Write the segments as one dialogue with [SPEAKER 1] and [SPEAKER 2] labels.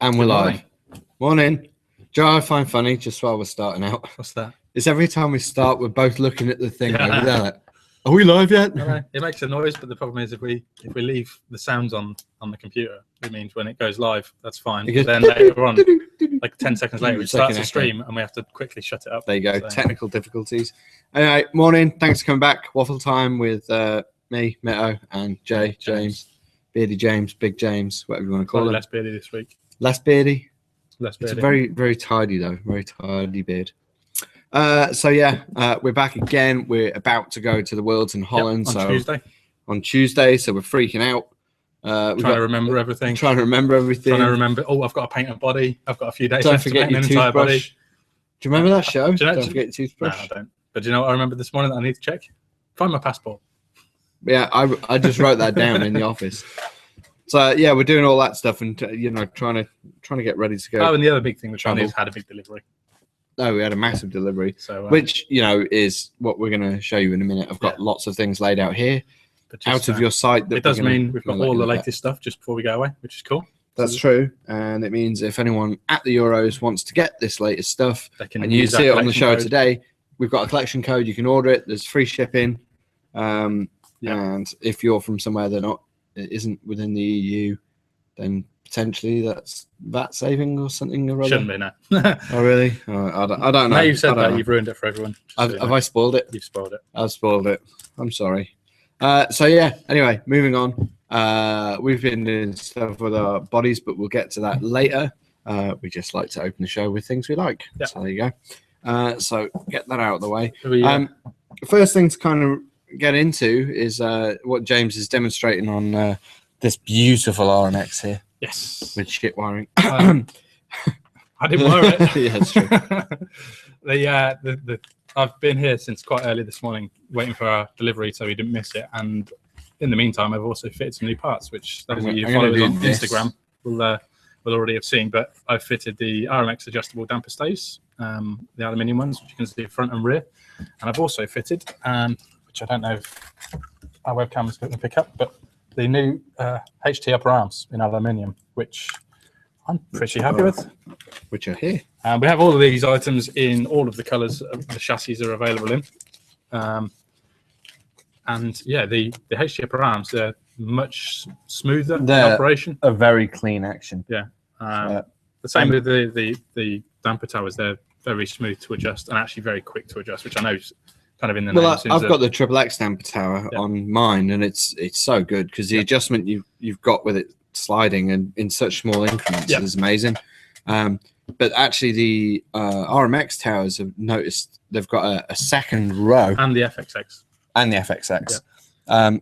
[SPEAKER 1] And we're live. Morning. Joe, I find funny just while we're starting out.
[SPEAKER 2] What's that?
[SPEAKER 1] It's every time we start, we're both looking at the thing over there. Like, are we live yet?
[SPEAKER 2] No, it makes a noise, but the problem is if we leave the sounds on the computer, it means when it goes live, that's fine.
[SPEAKER 1] It goes,
[SPEAKER 2] then later on, like 10 seconds later, it starts to
[SPEAKER 1] echo.
[SPEAKER 2] stream, and we have to quickly shut it up.
[SPEAKER 1] There you go. So. Technical difficulties. Anyway, morning. Thanks for coming back. Waffle Time with me, Mitto, and James. Beardy James, Big James, whatever you want to call it.
[SPEAKER 2] Less beardy this week.
[SPEAKER 1] Less beardy.
[SPEAKER 2] Less beardy.
[SPEAKER 1] It's a very, very tidy though. Very tidy beard. So yeah, we're back again. We're about to go to the Worlds in Holland.
[SPEAKER 2] Yep,
[SPEAKER 1] on Tuesday. So we're freaking out.
[SPEAKER 2] Trying to remember everything.
[SPEAKER 1] Trying to remember everything.
[SPEAKER 2] Trying to remember. Oh, I've got to paint a body. I've got a few days
[SPEAKER 1] Don't
[SPEAKER 2] left
[SPEAKER 1] forget
[SPEAKER 2] to paint
[SPEAKER 1] your
[SPEAKER 2] an entire body.
[SPEAKER 1] Do you remember that show?
[SPEAKER 2] Don't
[SPEAKER 1] forget your toothbrush.
[SPEAKER 2] No, I don't. But do you know what I remember this morning that I need to check? Find my passport.
[SPEAKER 1] Yeah, I just wrote that down in the office. So yeah, we're doing all that stuff and trying to get ready to go.
[SPEAKER 2] Oh, and the other big thing, the Chinese had a big delivery.
[SPEAKER 1] Oh, we had a massive delivery,
[SPEAKER 2] so
[SPEAKER 1] which is what we're going to show you in a minute. I've got lots of things laid out here, out of your site.
[SPEAKER 2] It does mean we've got all the latest stuff just before we go away, which is cool.
[SPEAKER 1] That's true, and it means if anyone at the Euros wants to get this latest stuff, and you see it on the show today, we've got a collection code. You can order it. There's free shipping, and if you're from somewhere it isn't within the EU, then potentially that's VAT saving or something or other.
[SPEAKER 2] Shouldn't be, no.
[SPEAKER 1] Oh, really? Oh, I don't know.
[SPEAKER 2] Now you've said that, you've ruined it for everyone.
[SPEAKER 1] Have I spoiled it?
[SPEAKER 2] You've spoiled it. I've
[SPEAKER 1] spoiled it. I'm sorry. So, yeah, anyway, moving on. We've been doing stuff with our bodies, but we'll get to that later. We just like to open the show with things we like. Yep. So there you go. So get that out of the way. First thing to kind of get into is what James is demonstrating on this beautiful RMX here.
[SPEAKER 2] Yes,
[SPEAKER 1] with shit wiring.
[SPEAKER 2] I didn't wire it.
[SPEAKER 1] Yeah, that's true.
[SPEAKER 2] I've been here since quite early this morning, waiting for our delivery, so we didn't miss it. And in the meantime, I've also fitted some new parts, which those of you who follow us on Instagram will already have seen. But I've fitted the RMX adjustable damper stays, the aluminium ones, which you can see front and rear, and I've also fitted, which I don't know if our webcam is going to pick up, but the new HT upper arms in aluminium, which I'm pretty happy with.
[SPEAKER 1] Which are here.
[SPEAKER 2] We have all of these items in all of the colours the chassis are available in. And yeah, the HT upper arms, they're much smoother in operation.
[SPEAKER 1] A very clean action.
[SPEAKER 2] Yeah. The same with the damper towers. They're very smooth to adjust and actually very quick to adjust, which I know is kind of in the name.
[SPEAKER 1] Well, I've got the xxx damper tower on mine, and it's so good because the adjustment you've got with it sliding and in such small increments is amazing. But actually, the RMX towers have noticed they've got a second row,
[SPEAKER 2] and the fxx
[SPEAKER 1] and the fxx.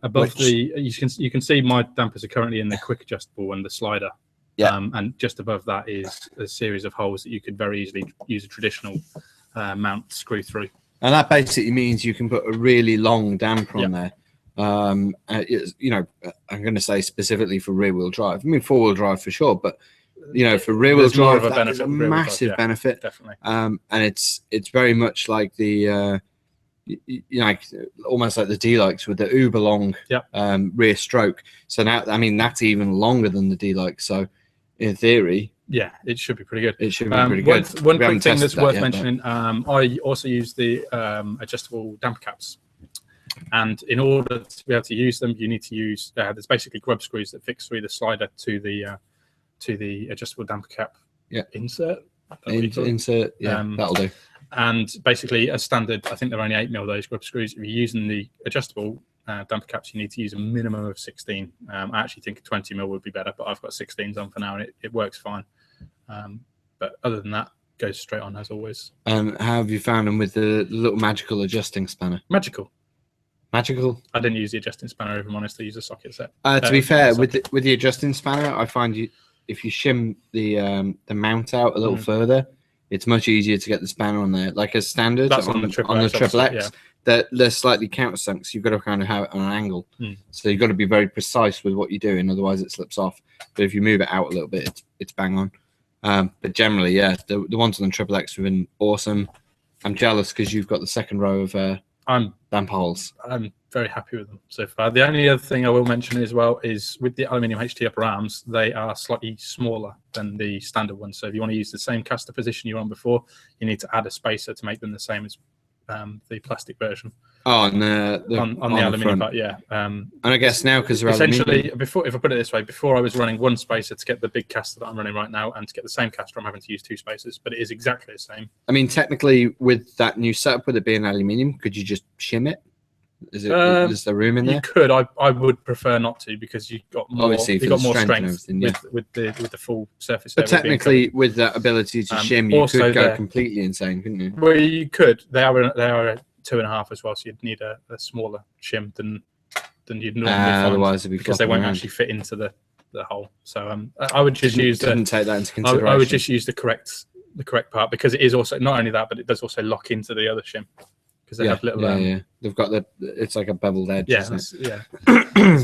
[SPEAKER 2] Above you can see my dampers are currently in the quick adjustable and the slider. Yeah, and just above that is a series of holes that you could very easily use a traditional mount screw through.
[SPEAKER 1] And that basically means you can put a really long damper on there. I'm going to say specifically for rear-wheel drive. I mean, four-wheel drive for sure, but for rear-wheel drive, that's a massive benefit.
[SPEAKER 2] Definitely.
[SPEAKER 1] And it's very much like the almost like the D-likes with the uber long rear stroke. So now, I mean, that's even longer than the D-like. So in theory,
[SPEAKER 2] yeah, it should be pretty good.
[SPEAKER 1] It should be pretty good.
[SPEAKER 2] One quick thing that's worth mentioning, I also use the adjustable damper caps. And in order to be able to use them, you need to use, there's basically grub screws that fix through the slider to the adjustable damper cap insert.
[SPEAKER 1] Insert, that'll do.
[SPEAKER 2] And basically, as standard, I think they're only 8mm, those grub screws. If you're using the adjustable damper caps, you need to use a minimum of 16. I actually think a 20mm would be better, but I've got 16s on for now, and it works fine. But other than that, goes straight on as always.
[SPEAKER 1] How have you found them with the little magical adjusting spanner?
[SPEAKER 2] Magical.
[SPEAKER 1] I
[SPEAKER 2] didn't use the adjusting spanner, if I'm honest. I use a socket set.
[SPEAKER 1] To be fair, with the adjusting spanner, I find if you shim the mount out a little further, it's much easier to get the spanner on there. Like as standard on the xxx, they're slightly countersunk, so you've got to kind of have it on an angle. So you've got to be very precise with what you're doing, otherwise it slips off. But if you move it out a little bit, it's bang on. But generally, yeah, the ones on the xxx have been awesome. I'm jealous because you've got the second row of damp holes.
[SPEAKER 2] very happy with them so far. The only other thing I will mention as well is with the aluminium HT upper arms, they are slightly smaller than the standard ones. So if you want to use the same caster position you were on before, you need to add a spacer to make them the same as the plastic version.
[SPEAKER 1] Oh, on
[SPEAKER 2] the aluminium part, yeah.
[SPEAKER 1] And I guess now because
[SPEAKER 2] essentially, before, if I put it this way, before I was running one spacer to get the big caster that I'm running right now, and to get the same caster, I'm having to use 2 spacers, but it is exactly the same.
[SPEAKER 1] I mean, technically, with that new setup, with it being aluminium, could you just shim it? Is there room in there?
[SPEAKER 2] You could. I would prefer not to, because you've got more.
[SPEAKER 1] Obviously,
[SPEAKER 2] you've got more strength
[SPEAKER 1] yeah.
[SPEAKER 2] with the full surface.
[SPEAKER 1] But technically, with that ability to shim, you could go completely insane, couldn't you?
[SPEAKER 2] Well, you could. They are a 2.5 as well, so you'd need a smaller shim than you'd normally find.
[SPEAKER 1] Otherwise, it'd be
[SPEAKER 2] because they won't actually fit into the hole. So I would just
[SPEAKER 1] didn't take that into consideration.
[SPEAKER 2] I would just use the correct part, because it is also not only that, but it does also lock into the other shim. Because they have little,
[SPEAKER 1] they've got it's like a beveled edge.
[SPEAKER 2] Yeah, it's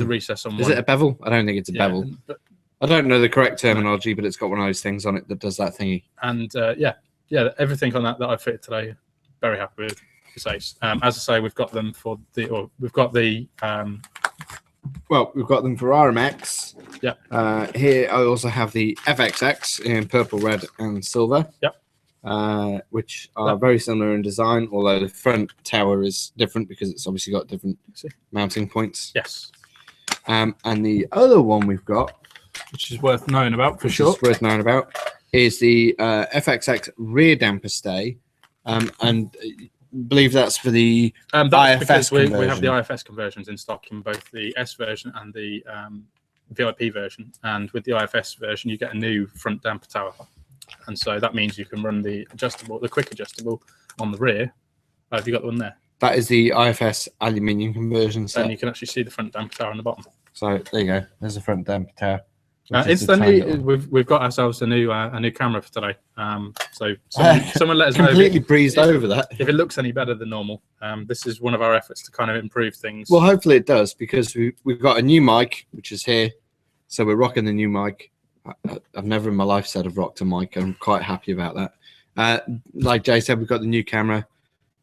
[SPEAKER 2] a recess on one.
[SPEAKER 1] Is it a bevel? I don't think it's a bevel. But I don't know the correct terminology, but it's got one of those things on it that does that thingy.
[SPEAKER 2] And everything on that I fitted today, very happy with. As I say, we've got them for we've got them
[SPEAKER 1] for RMX.
[SPEAKER 2] Yeah.
[SPEAKER 1] Here I also have the FXX in purple, red, and silver.
[SPEAKER 2] Yep.
[SPEAKER 1] Which are very similar in design, although the front tower is different because it's obviously got different mounting points.
[SPEAKER 2] Yes.
[SPEAKER 1] And the other one we've got,
[SPEAKER 2] which is worth knowing about for sure,
[SPEAKER 1] is the FXX rear damper stay, and believe that's for the IFS conversion.
[SPEAKER 2] We have the IFS conversions in stock in both the S version and the VIP version. And with the IFS version, you get a new front damper tower. And so that means you can run the quick adjustable on the rear. Have you got the one there?
[SPEAKER 1] That is the IFS aluminium conversion set.
[SPEAKER 2] And you can actually see the front damper tower on the bottom.
[SPEAKER 1] So there you go. There's the front damper tower.
[SPEAKER 2] It's the new. We've got ourselves a new camera for today. So someone let us know.
[SPEAKER 1] Completely breezed over that.
[SPEAKER 2] If it looks any better than normal, this is one of our efforts to kind of improve things.
[SPEAKER 1] Well, hopefully it does, because we've got a new mic, which is here. So we're rocking the new mic. I've never in my life said I've rocked a mic. I'm quite happy about that. Like Jay said, we've got the new camera.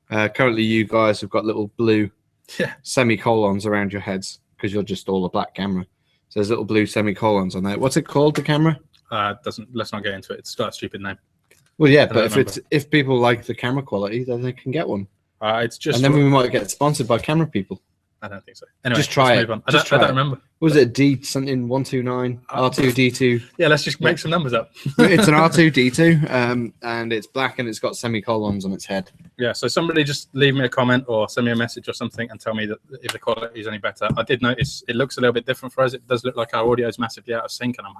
[SPEAKER 1] Currently, you guys have got little blue semicolons around your heads because you're just all a black camera. So there's little blue semicolons on there. What's it called, the camera?
[SPEAKER 2] Let's not get into it. It's got a stupid name.
[SPEAKER 1] Well, yeah, but if people like the camera quality, then they can get one.
[SPEAKER 2] It's just,
[SPEAKER 1] and then we might get sponsored by camera people.
[SPEAKER 2] I don't think so. Anyway,
[SPEAKER 1] just try it.
[SPEAKER 2] Move on. I don't remember.
[SPEAKER 1] Was it D something 129 R2D2?
[SPEAKER 2] Yeah, let's just make some numbers up.
[SPEAKER 1] It's an R2D2, and it's black and it's got semicolons on its head.
[SPEAKER 2] Yeah, so somebody just leave me a comment or send me a message or something and tell me that if the quality is any better. I did notice it looks a little bit different for us. It does look like our audio is massively out of sync, and I'm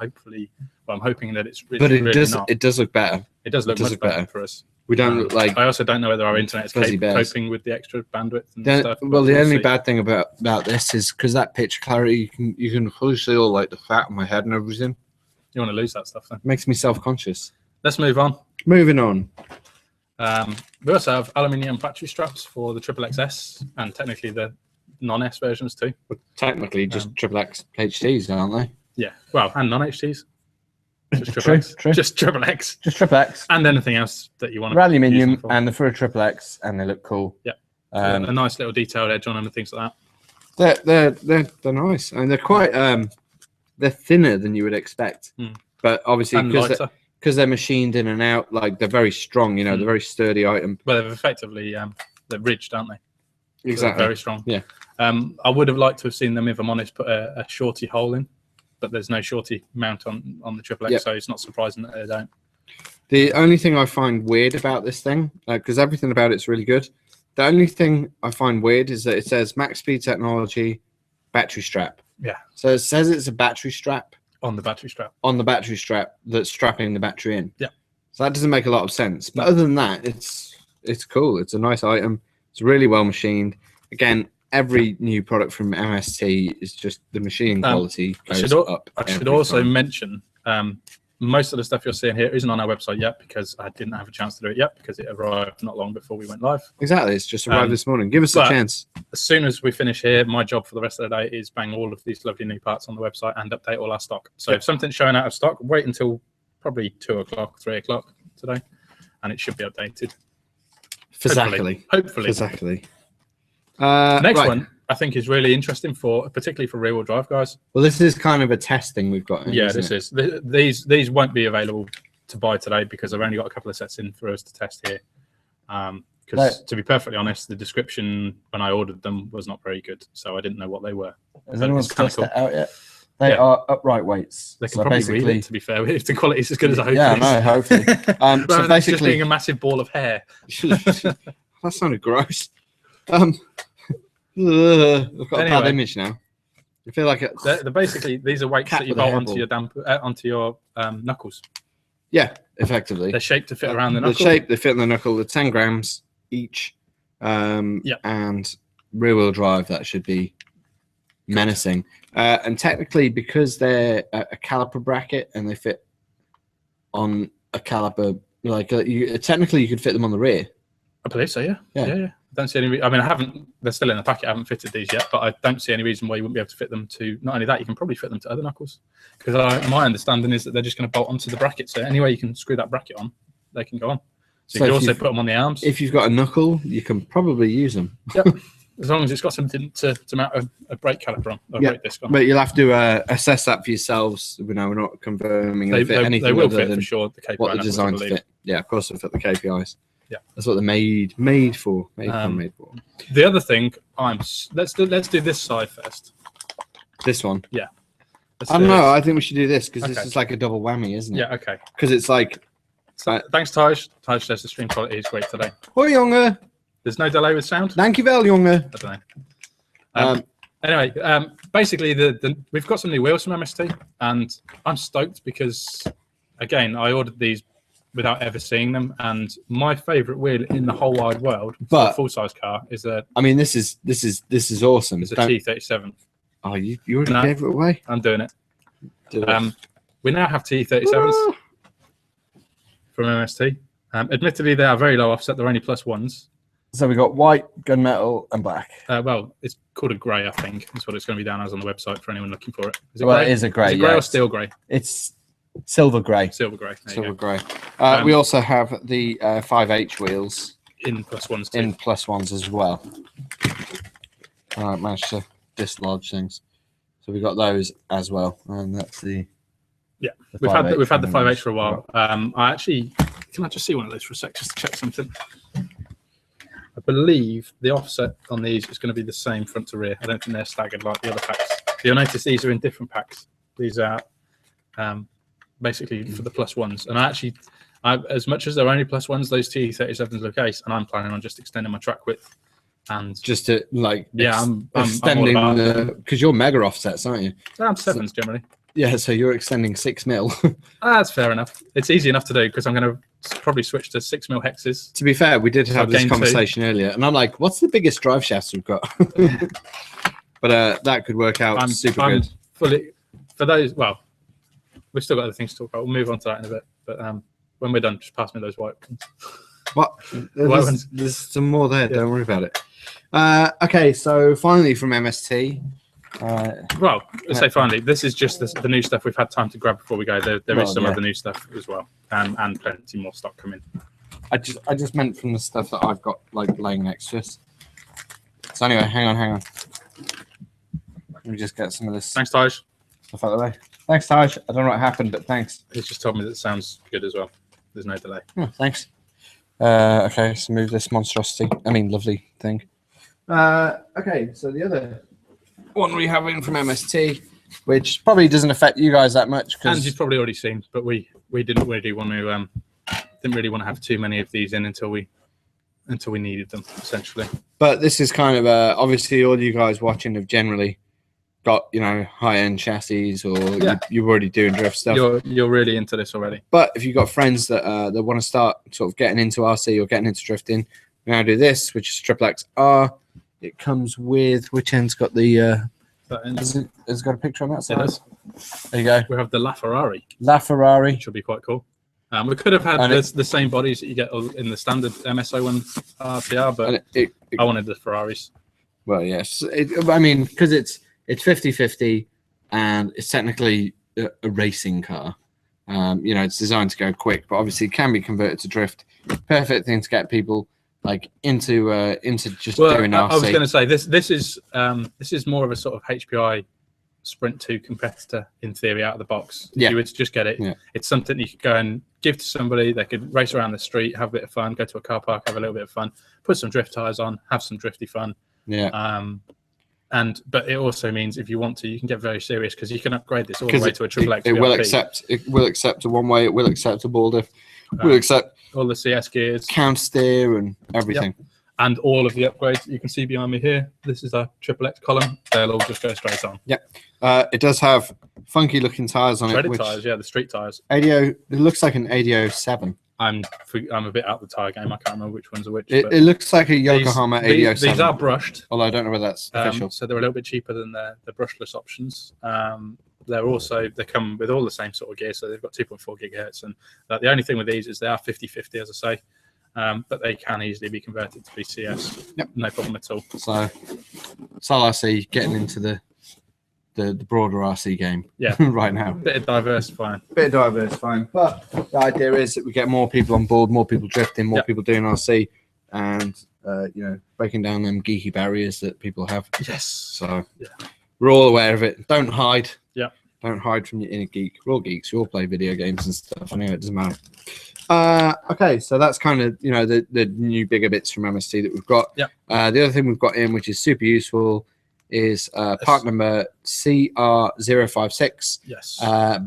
[SPEAKER 2] hoping that it's really,
[SPEAKER 1] but it
[SPEAKER 2] really not.
[SPEAKER 1] It does look better.
[SPEAKER 2] It does look much better for us.
[SPEAKER 1] We don't look like.
[SPEAKER 2] I also don't know whether our internet is coping with the extra bandwidth and stuff.
[SPEAKER 1] Well, the only bad thing about this is because that picture clarity, you can fully see all like the fat on my head and everything.
[SPEAKER 2] You want to lose that stuff then?
[SPEAKER 1] Makes me self-conscious.
[SPEAKER 2] Let's move on.
[SPEAKER 1] Moving on.
[SPEAKER 2] We also have aluminium battery straps for the xxx and technically the non-S versions too.
[SPEAKER 1] Well, technically, just xxx HTs, aren't they?
[SPEAKER 2] Yeah. Well, and non-HTs. Just xxx.
[SPEAKER 1] True.
[SPEAKER 2] Just xxx.
[SPEAKER 1] Just xxx.
[SPEAKER 2] And anything else that you want.
[SPEAKER 1] Aluminium, and they're for a xxx, and they look cool.
[SPEAKER 2] Yeah. A nice little detailed edge on them and things like
[SPEAKER 1] that. They're nice, and they're quite they're thinner than you would expect. But obviously because they're machined in and out, like they're very strong. You know, they're very sturdy item.
[SPEAKER 2] Well, they've effectively they're ridged, aren't they?
[SPEAKER 1] Exactly.
[SPEAKER 2] So very strong.
[SPEAKER 1] Yeah.
[SPEAKER 2] I would have liked to have seen them, if I'm honest, put a shorty hole in. But there's no shorty mount on the xxx, so it's not surprising that they don't.
[SPEAKER 1] The only thing I find weird about this thing, because everything about it's really good, the only thing I find weird is that it says max speed technology, battery strap.
[SPEAKER 2] Yeah.
[SPEAKER 1] So it says it's a battery strap.
[SPEAKER 2] On the battery strap.
[SPEAKER 1] On the battery strap that's strapping the battery in.
[SPEAKER 2] Yeah.
[SPEAKER 1] So that doesn't make a lot of sense. But other than that, it's cool. It's a nice item. It's really well machined. Again, every new product from MST is just the machining quality goes up.
[SPEAKER 2] I should also mention most of the stuff you're seeing here isn't on our website yet because I didn't have a chance to do it yet because it arrived not long before we went live.
[SPEAKER 1] Exactly. It's just arrived this morning. Give us a chance.
[SPEAKER 2] As soon as we finish here, my job for the rest of the day is bang all of these lovely new parts on the website and update all our stock. So if something's showing out of stock, wait until probably 2 o'clock, 3 o'clock today, and it should be updated.
[SPEAKER 1] Exactly.
[SPEAKER 2] Hopefully.
[SPEAKER 1] Exactly.
[SPEAKER 2] Next one. I think is really interesting particularly for rear-wheel drive guys.
[SPEAKER 1] Well, this is kind of a testing we've got.
[SPEAKER 2] These won't be available to buy today because I've only got a couple of sets in for us to test here. Because to be perfectly honest, the description when I ordered them was not very good, so I didn't know what they were.
[SPEAKER 1] Has anyone tested it out yet? They are upright weights.
[SPEAKER 2] They can probably read it, to be fair, if the quality is as good as I hope.
[SPEAKER 1] Yeah, no, hopefully.
[SPEAKER 2] So basically, just being a massive ball of hair.
[SPEAKER 1] That sounded gross. I've got a bad image now. I feel like
[SPEAKER 2] they're basically these are weights that you bolt onto your knuckles.
[SPEAKER 1] Yeah, effectively.
[SPEAKER 2] They're shaped to fit around the knuckle.
[SPEAKER 1] They fit in the knuckle. They're 10 grams each. And rear-wheel drive, that should be menacing. And technically, because they're a caliper bracket and they fit on a caliper, like technically you could fit them on the rear.
[SPEAKER 2] I believe so. Yeah. I don't see any. I mean, they're still in the packet. I haven't fitted these yet, but I don't see any reason why you wouldn't be able to fit them to. Not only that, you can probably fit them to other knuckles. Because my understanding is that they're just going to bolt onto the bracket. So anyway, you can screw that bracket on, they can go on. So you can also put them on the arms.
[SPEAKER 1] If you've got a knuckle, you can probably use them.
[SPEAKER 2] Yep. As long as it's got something to mount a brake caliper on, a brake disc on.
[SPEAKER 1] But you'll have to assess that for yourselves. We're not confirming
[SPEAKER 2] they will fit for sure. The KPI
[SPEAKER 1] what the design to fit. Yeah, of course, they'll fit the KPIs.
[SPEAKER 2] Yeah,
[SPEAKER 1] that's what they're made for. Made for.
[SPEAKER 2] The other thing, let's do this side first.
[SPEAKER 1] This one.
[SPEAKER 2] Yeah.
[SPEAKER 1] I don't know. I think we should do this because this is like a double whammy, isn't it?
[SPEAKER 2] Yeah. Okay.
[SPEAKER 1] Because it's like.
[SPEAKER 2] Thanks, Taj. Taj says the stream quality is great today.
[SPEAKER 1] Hoi, jongen.
[SPEAKER 2] There's no delay with sound.
[SPEAKER 1] Dankjewel, jongen.
[SPEAKER 2] I don't know. Anyway, basically, we've got some new wheels from MST, and I'm stoked because, again, I ordered these without ever seeing them, and my favourite wheel in the whole wide world for a full-size car is a.
[SPEAKER 1] I mean, this is awesome.
[SPEAKER 2] It's a T37.
[SPEAKER 1] Oh, you already gave it away.
[SPEAKER 2] I'm doing it. We now have T37s from MST. Admittedly, they are very low offset. They're only +1s.
[SPEAKER 1] So we got white, gunmetal, and black.
[SPEAKER 2] Well, it's called a grey, I think. That's what it's going to be down as on the website for anyone looking for it.
[SPEAKER 1] It is a grey.
[SPEAKER 2] Is it grey or steel grey?
[SPEAKER 1] It's silver grey.
[SPEAKER 2] Silver grey.
[SPEAKER 1] Silver grey. We also have the 5H wheels
[SPEAKER 2] in +1s too.
[SPEAKER 1] In +1s as well. I managed to dislodge things, so we got those as well, and that's the.
[SPEAKER 2] Yeah, we've had the 5H for a while. Can I just see one of those for a sec, just to check something? I believe the offset on these is going to be the same front to rear. I don't think they're staggered like the other packs. You'll notice these are in different packs. These are basically for the +1s. And as much as they're only +1s, those T37s look ace, and I'm planning on just extending my track width. And
[SPEAKER 1] just to
[SPEAKER 2] I'm
[SPEAKER 1] extending because you're mega offsets, aren't you?
[SPEAKER 2] I'm 7s generally.
[SPEAKER 1] Yeah, so you're extending 6 mil.
[SPEAKER 2] That's fair enough. It's easy enough to do because I'm going to probably switch to 6 mil hexes.
[SPEAKER 1] To be fair, we did have this conversation earlier, and I'm like, what's the biggest drive shafts we've got? But that could work out super good.
[SPEAKER 2] For those, well, we've still got other things to talk about. We'll move on to that in a bit. But when we're done, just pass me those white ones.
[SPEAKER 1] What? There's some more there. Yeah. Don't worry about it. Okay, so finally from MST.
[SPEAKER 2] Well, let's say finally, this is just the new stuff we've had time to grab before we go. There is some other new stuff as well, and plenty more stock coming.
[SPEAKER 1] I just meant from the stuff that I've got like laying next to us. So anyway, hang on. Let me just get some of this.
[SPEAKER 2] Thanks, Taj.
[SPEAKER 1] Stuff out of the way. Thanks, Taj. I don't know what happened, but thanks.
[SPEAKER 2] He's just told me that it sounds good as well. There's no delay.
[SPEAKER 1] Oh, thanks. Okay, so move this lovely thing. Okay, so the other one we have in from MST, which probably doesn't affect you guys that much,
[SPEAKER 2] and you've probably already seen, but we didn't really want to have too many of these in until we needed them, essentially.
[SPEAKER 1] But this is kind of obviously all you guys watching have generally got high-end chassis, or you're already doing drift stuff.
[SPEAKER 2] You're really into this already.
[SPEAKER 1] But if you've got friends that want to start sort of getting into RC or getting into drifting, we now do this, which is xxx-r. It comes with, which end's got the has it got a picture on that side?
[SPEAKER 2] It does.
[SPEAKER 1] There you go.
[SPEAKER 2] We have the LaFerrari.
[SPEAKER 1] LaFerrari.
[SPEAKER 2] Which will be quite cool. We could have had the same bodies that you get in the standard MSO1 RCR, but I wanted the Ferraris.
[SPEAKER 1] Well, yes. I mean, because it's 50/50 and it's technically a racing car. It's designed to go quick, but obviously it can be converted to drift. Perfect thing to get people like into just doing RC.
[SPEAKER 2] I was going to say this is more of a sort of HPI Sprint 2 competitor in theory out of the box. If you were to just get it, it's something you could go and give to somebody. They could race around the street, have a bit of fun, go to a car park, have a little bit of fun, put some drift tires on, have some drifty fun. But it also means if you want to, you can get very serious because you can upgrade this all the way to a xxx.
[SPEAKER 1] It will accept a one way. It will accept a ball diff. We'll accept
[SPEAKER 2] all the CS gears,
[SPEAKER 1] counter steer, and everything.
[SPEAKER 2] And all of the upgrades that you can see behind me here. This is our xxx column. They'll all just go straight on.
[SPEAKER 1] It does have funky looking tires on
[SPEAKER 2] Threaded tires, the street tires.
[SPEAKER 1] ADO. It looks like an ADO 7.
[SPEAKER 2] I'm a bit out of the tire game. I can't remember which ones are which.
[SPEAKER 1] It looks like a Yokohama ADO 7.
[SPEAKER 2] These are brushed.
[SPEAKER 1] Although I don't know whether that's official.
[SPEAKER 2] So they're a little bit cheaper than the brushless options. They come with all the same sort of gear. So they've got 2.4 gigahertz. And the only thing with these is they are 50/50, as I say. But they can easily be converted to BCS. No problem at all.
[SPEAKER 1] So RC getting into the broader RC game right now.
[SPEAKER 2] Bit of diversifying.
[SPEAKER 1] But the idea is that we get more people on board, more people drifting, more people doing RC, and breaking down them geeky barriers that people have.
[SPEAKER 2] Yes.
[SPEAKER 1] So we're all aware of it. Don't hide.
[SPEAKER 2] Yeah.
[SPEAKER 1] Don't hide from your inner geek. We're all geeks. We all play video games and stuff. Anyway, it doesn't matter. Okay, so that's kind of the new bigger bits from MST that we've got. The other thing we've got in, which is super useful, is part number CR056.
[SPEAKER 2] Yes.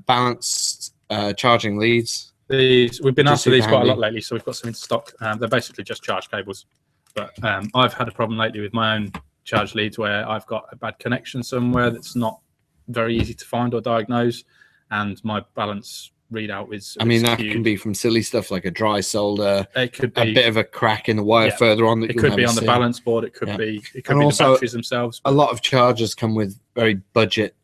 [SPEAKER 1] Balanced charging leads.
[SPEAKER 2] We've been asked for these quite a lot lately, so we've got some in stock. They're basically just charge cables, but I've had a problem lately with my own charge leads where I've got a bad connection somewhere that's not very easy to find or diagnose, and my balance readout is
[SPEAKER 1] that can be from silly stuff like a dry solder.
[SPEAKER 2] It could be
[SPEAKER 1] a bit of a crack in the wire further on.
[SPEAKER 2] It could be on the balance board. It could be the batteries themselves.
[SPEAKER 1] A lot of chargers come with very budget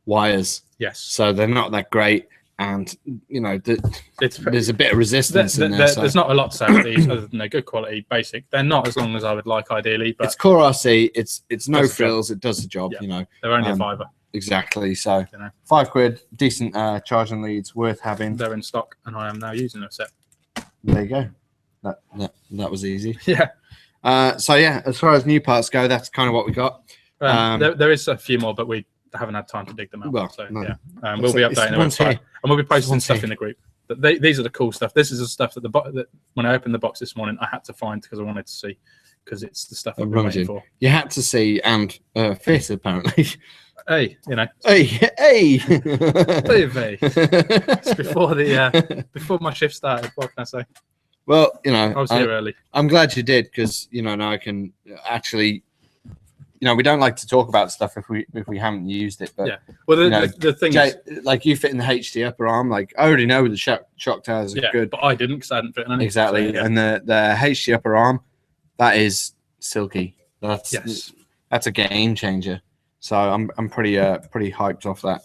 [SPEAKER 1] wires.
[SPEAKER 2] Yes.
[SPEAKER 1] So they're not that great, and there's a bit of resistance in there.
[SPEAKER 2] There's not a lot to say about these other than they're good quality, basic. They're not as long as I would like ideally, but
[SPEAKER 1] it's core RC. It's no frills. It does the job.
[SPEAKER 2] They're only a fiver.
[SPEAKER 1] Exactly. So £5, decent charging leads, worth having.
[SPEAKER 2] They're in stock, and I am now using a set.
[SPEAKER 1] There you go. That was easy.
[SPEAKER 2] Yeah.
[SPEAKER 1] As far as new parts go, that's kind of what we got.
[SPEAKER 2] There is a few more, but we haven't had time to dig them out.
[SPEAKER 1] We'll
[SPEAKER 2] be updating the website, and we'll be posting stuff in the group. But these are the cool stuff. This is the stuff that when I opened the box this morning, I had to find because I wanted to see, because it's the stuff I've been waiting for.
[SPEAKER 1] You had to see and fit apparently.
[SPEAKER 2] Hey.
[SPEAKER 1] Hey.
[SPEAKER 2] It's before my shift started. What can I say?
[SPEAKER 1] Well,
[SPEAKER 2] I was here early.
[SPEAKER 1] I'm glad you did, because now I can actually. We don't like to talk about stuff if we haven't used it. But
[SPEAKER 2] well, the thing is,
[SPEAKER 1] like you fit in the HT upper arm. Like I already know the shock tires are good,
[SPEAKER 2] but I didn't because I hadn't fit in any.
[SPEAKER 1] Exactly, and the HT upper arm, that is silky. That's a game changer. So I'm pretty hyped off that.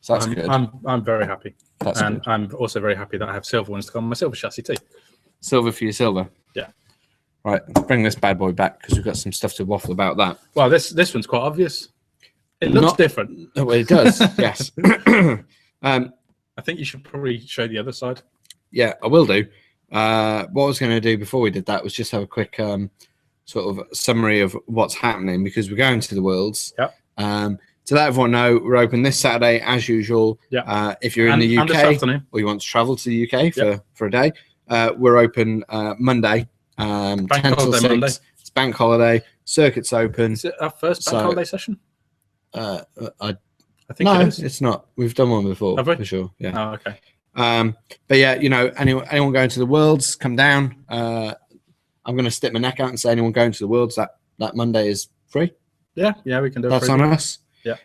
[SPEAKER 1] So that's good.
[SPEAKER 2] I'm very happy.
[SPEAKER 1] That's good.
[SPEAKER 2] I'm also very happy that I have silver ones to come on my silver chassis too.
[SPEAKER 1] Silver for your silver.
[SPEAKER 2] Yeah.
[SPEAKER 1] Right, bring this bad boy back because we've got some stuff to waffle about that.
[SPEAKER 2] Well, this one's quite obvious. It looks different.
[SPEAKER 1] Well, it does. Yes.
[SPEAKER 2] I think you should probably show the other side.
[SPEAKER 1] Yeah, I will do. What I was going to do before we did that was just have a quick sort of summary of what's happening, because we're going to the Worlds.
[SPEAKER 2] Yeah.
[SPEAKER 1] To let everyone know, we're open this Saturday as usual.
[SPEAKER 2] Yeah.
[SPEAKER 1] If you're in the UK or you want to travel to the UK for a day, we're open Monday. 10 till 6. Monday. It's bank holiday. Circuit's open.
[SPEAKER 2] Is it our first bank holiday session?
[SPEAKER 1] I think
[SPEAKER 2] it is.
[SPEAKER 1] It's not. We've done one before.
[SPEAKER 2] Have we?
[SPEAKER 1] For sure. Yeah.
[SPEAKER 2] Oh, okay.
[SPEAKER 1] But yeah, anyone going to the Worlds, come down. I'm going to stick my neck out and say anyone going to the Worlds that Monday is free.
[SPEAKER 2] Yeah, we can do it.
[SPEAKER 1] That's on us.
[SPEAKER 2] Yeah.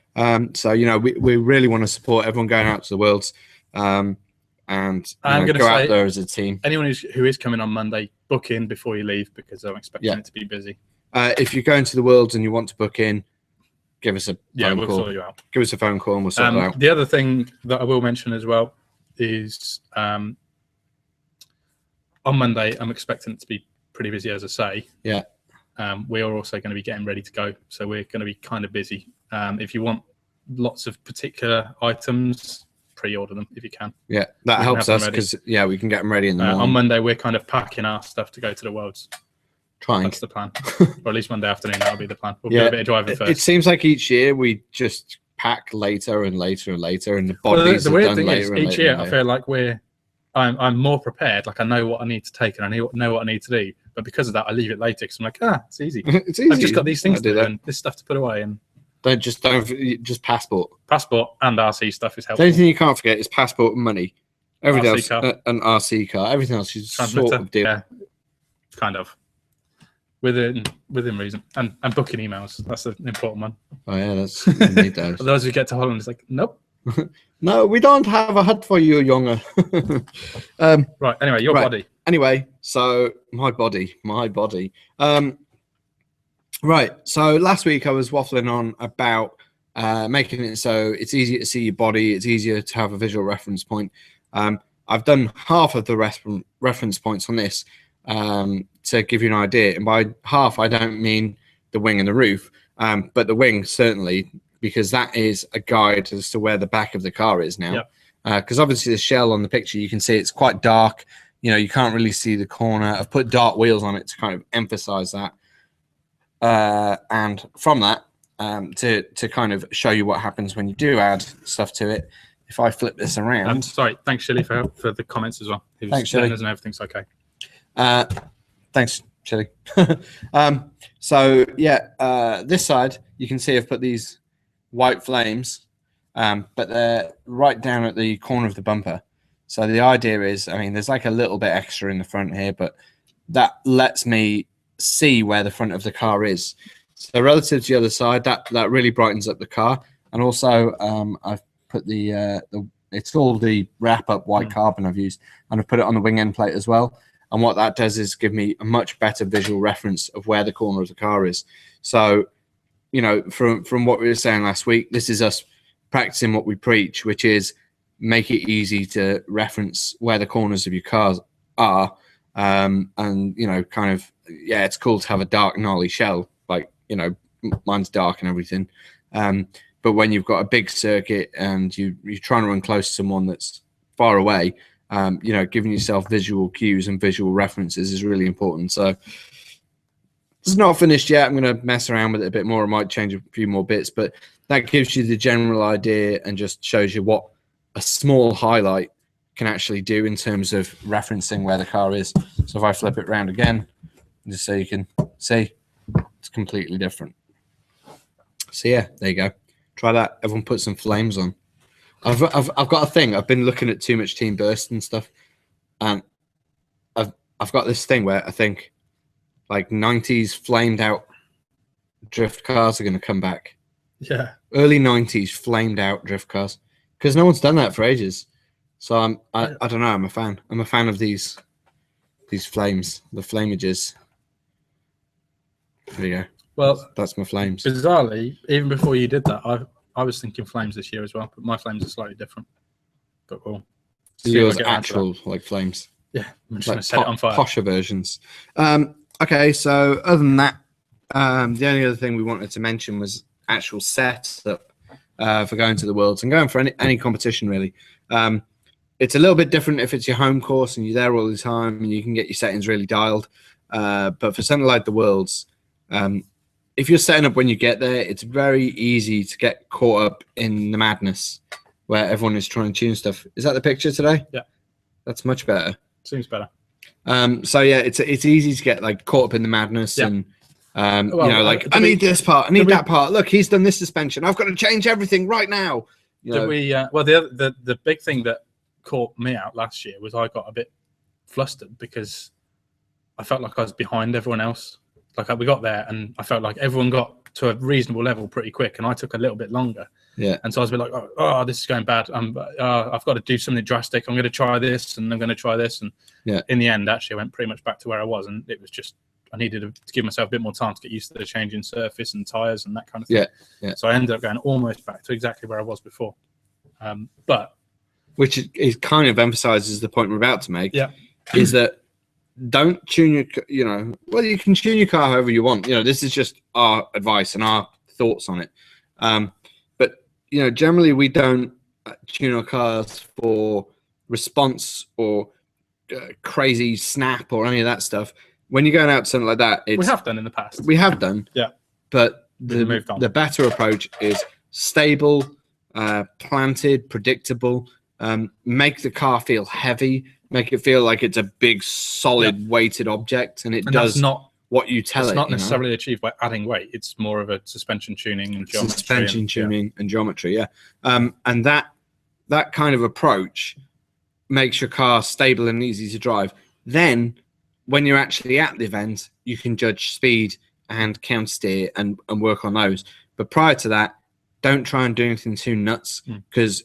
[SPEAKER 1] So we really want to support everyone going out to the Worlds. And I'm going to go out there as a team.
[SPEAKER 2] Anyone who is coming on Monday, book in before you leave, because I'm expecting it to be busy.
[SPEAKER 1] If you're going to the Worlds and you want to book in, give us a phone call.
[SPEAKER 2] Sort you out.
[SPEAKER 1] Give us a phone call and we'll sort it out.
[SPEAKER 2] The other thing that I will mention as well is on Monday, I'm expecting it to be pretty busy, as I say.
[SPEAKER 1] Yeah.
[SPEAKER 2] We are also going to be getting ready to go, so we're going to be kind of busy. If you want lots of particular items, pre-order them if you can.
[SPEAKER 1] Yeah, that helps us because we can get them ready in the morning.
[SPEAKER 2] On Monday, we're kind of packing our stuff to go to the Worlds. That's the plan, or at least Monday afternoon. That'll be the plan. We'll do a bit of driving first.
[SPEAKER 1] It seems like each year we just pack later and later and later, and the bodies
[SPEAKER 2] the weird
[SPEAKER 1] are done
[SPEAKER 2] thing
[SPEAKER 1] later
[SPEAKER 2] is, each year I feel like I'm more prepared. Like I know what I need to take and I know what I need to do. But because of that, I leave it later because I'm like, it's easy.
[SPEAKER 1] It's easy.
[SPEAKER 2] I've just got these things to do and this stuff to put away. And
[SPEAKER 1] just passport
[SPEAKER 2] and RC stuff is helpful.
[SPEAKER 1] The only thing you can't forget is passport and money. Everything else, an RC car. Everything else is sort of deal.
[SPEAKER 2] Yeah, kind of. Within reason. And booking emails. That's an important one.
[SPEAKER 1] Oh yeah, that's you need those.
[SPEAKER 2] Otherwise we get to Holland, it's like, nope.
[SPEAKER 1] No, we don't have a hut for you, younger.
[SPEAKER 2] Right. Anyway, your body.
[SPEAKER 1] Anyway, so my body. Right. So last week I was waffling on about making it so it's easier to see your body. It's easier to have a visual reference point. I've done half of the reference points on this to give you an idea. And by half, I don't mean the wing and the roof, but the wing certainly, because that is a guide as to where the back of the car is now. Because obviously the shell on the picture, you can see it's quite dark. You know, you can't really see the corner. I've put dark wheels on it to kind of emphasize that. And from that, to kind of show you what happens when you do add stuff to it. If I flip this around.
[SPEAKER 2] Sorry, thanks, Shilly, for the comments as well.
[SPEAKER 1] Thanks, Shilly.
[SPEAKER 2] And everything's okay.
[SPEAKER 1] Thanks, Shilly. So, yeah, this side, you can see I've put these white flames, but they're right down at the corner of the bumper. So the idea is, I mean, there's like a little bit extra in the front here, but that lets me see where the front of the car is. So relative to the other side, that really brightens up the car. And also, I've put it's all the wrap-up white carbon I've used, and I've put it on the wing end plate as well. And what that does is give me a much better visual reference of where the corner of the car is. So, you know, from what we were saying last week, this is us practicing what we preach, which is make it easy to reference where the corners of your cars are. And, you know, kind of, yeah, it's cool to have a dark, gnarly shell. Like, you know, mine's dark and everything. But when you've got a big circuit and you're trying to run close to someone that's far away, you know, giving yourself visual cues and visual references is really important. So it's not finished yet. I'm going to mess around with it a bit more. I might change a few more bits, but that gives you the general idea and just shows you what a small highlight can actually do in terms of referencing where the car is. So if I flip it around again, just so you can see, it's completely different. So yeah, there you go. Try that. Everyone put some flames on. I've got a thing. I've been looking at too much Team Burst and stuff, and I've got this thing where I think like 90s flamed out drift cars are going to come back.
[SPEAKER 2] Yeah.
[SPEAKER 1] Early 90s flamed out drift cars, because no one's done that for ages. So I don't know. I'm a fan. I'm a fan of these flames, the flamages. There you go.
[SPEAKER 2] Well,
[SPEAKER 1] that's my flames.
[SPEAKER 2] Bizarrely, even before you did that, I was thinking flames this year as well, but my flames are slightly different. But we'll see.
[SPEAKER 1] Yours actual like flames.
[SPEAKER 2] Yeah, I'm just
[SPEAKER 1] like
[SPEAKER 2] going to set it on fire.
[SPEAKER 1] Posher versions. Okay, so other than that, the only other thing we wanted to mention was actual setup for going to the Worlds and going for any competition really. It's a little bit different if it's your home course and you're there all the time and you can get your settings really dialed. But for something like the Worlds, if you're setting up when you get there, it's very easy to get caught up in the madness where everyone is trying to tune stuff. Is that the picture today?
[SPEAKER 2] Yeah.
[SPEAKER 1] That's much better.
[SPEAKER 2] Seems better.
[SPEAKER 1] So yeah, it's easy to get like caught up in the madness and well, you know, like I need this part, I need that part. Look, he's done this suspension. I've got to change everything right now.
[SPEAKER 2] Well, the big thing that caught me out last year was I got a bit flustered because I felt like I was behind everyone else. Like we got there and I felt like everyone got to a reasonable level pretty quick, and I took a little bit longer.
[SPEAKER 1] Yeah.
[SPEAKER 2] And so I was a bit like, oh, this is going bad. I've got to do something drastic. I'm going to try this, and I'm going to try this. And in the end, actually, I went pretty much back to where I was, and it was just I needed to give myself a bit more time to get used to the changing surface and tires and that kind of thing.
[SPEAKER 1] Yeah.
[SPEAKER 2] So I ended up going almost back to exactly where I was before. But
[SPEAKER 1] which is kind of emphasizes the point we're about to make.
[SPEAKER 2] Yeah.
[SPEAKER 1] Is that don't tune your, well, you can tune your car however you want. This is just our advice and our thoughts on it. But, generally we don't tuner cars for response or crazy snap or any of that stuff. When you're going out to something like that,
[SPEAKER 2] we have done in the past.
[SPEAKER 1] We have done,
[SPEAKER 2] yeah.
[SPEAKER 1] But the better approach is stable, planted, predictable. Make the car feel heavy. Make it feel like it's a big, solid, weighted object, and does not what you tell it.
[SPEAKER 2] It's not necessarily achieved by adding weight. It's more of a suspension tuning and geometry.
[SPEAKER 1] Suspension tuning and geometry, yeah. And that kind of approach makes your car stable and easy to drive. Then, when you're actually at the event, you can judge speed and counter steer and work on those. But prior to that, don't try and do anything too nuts, because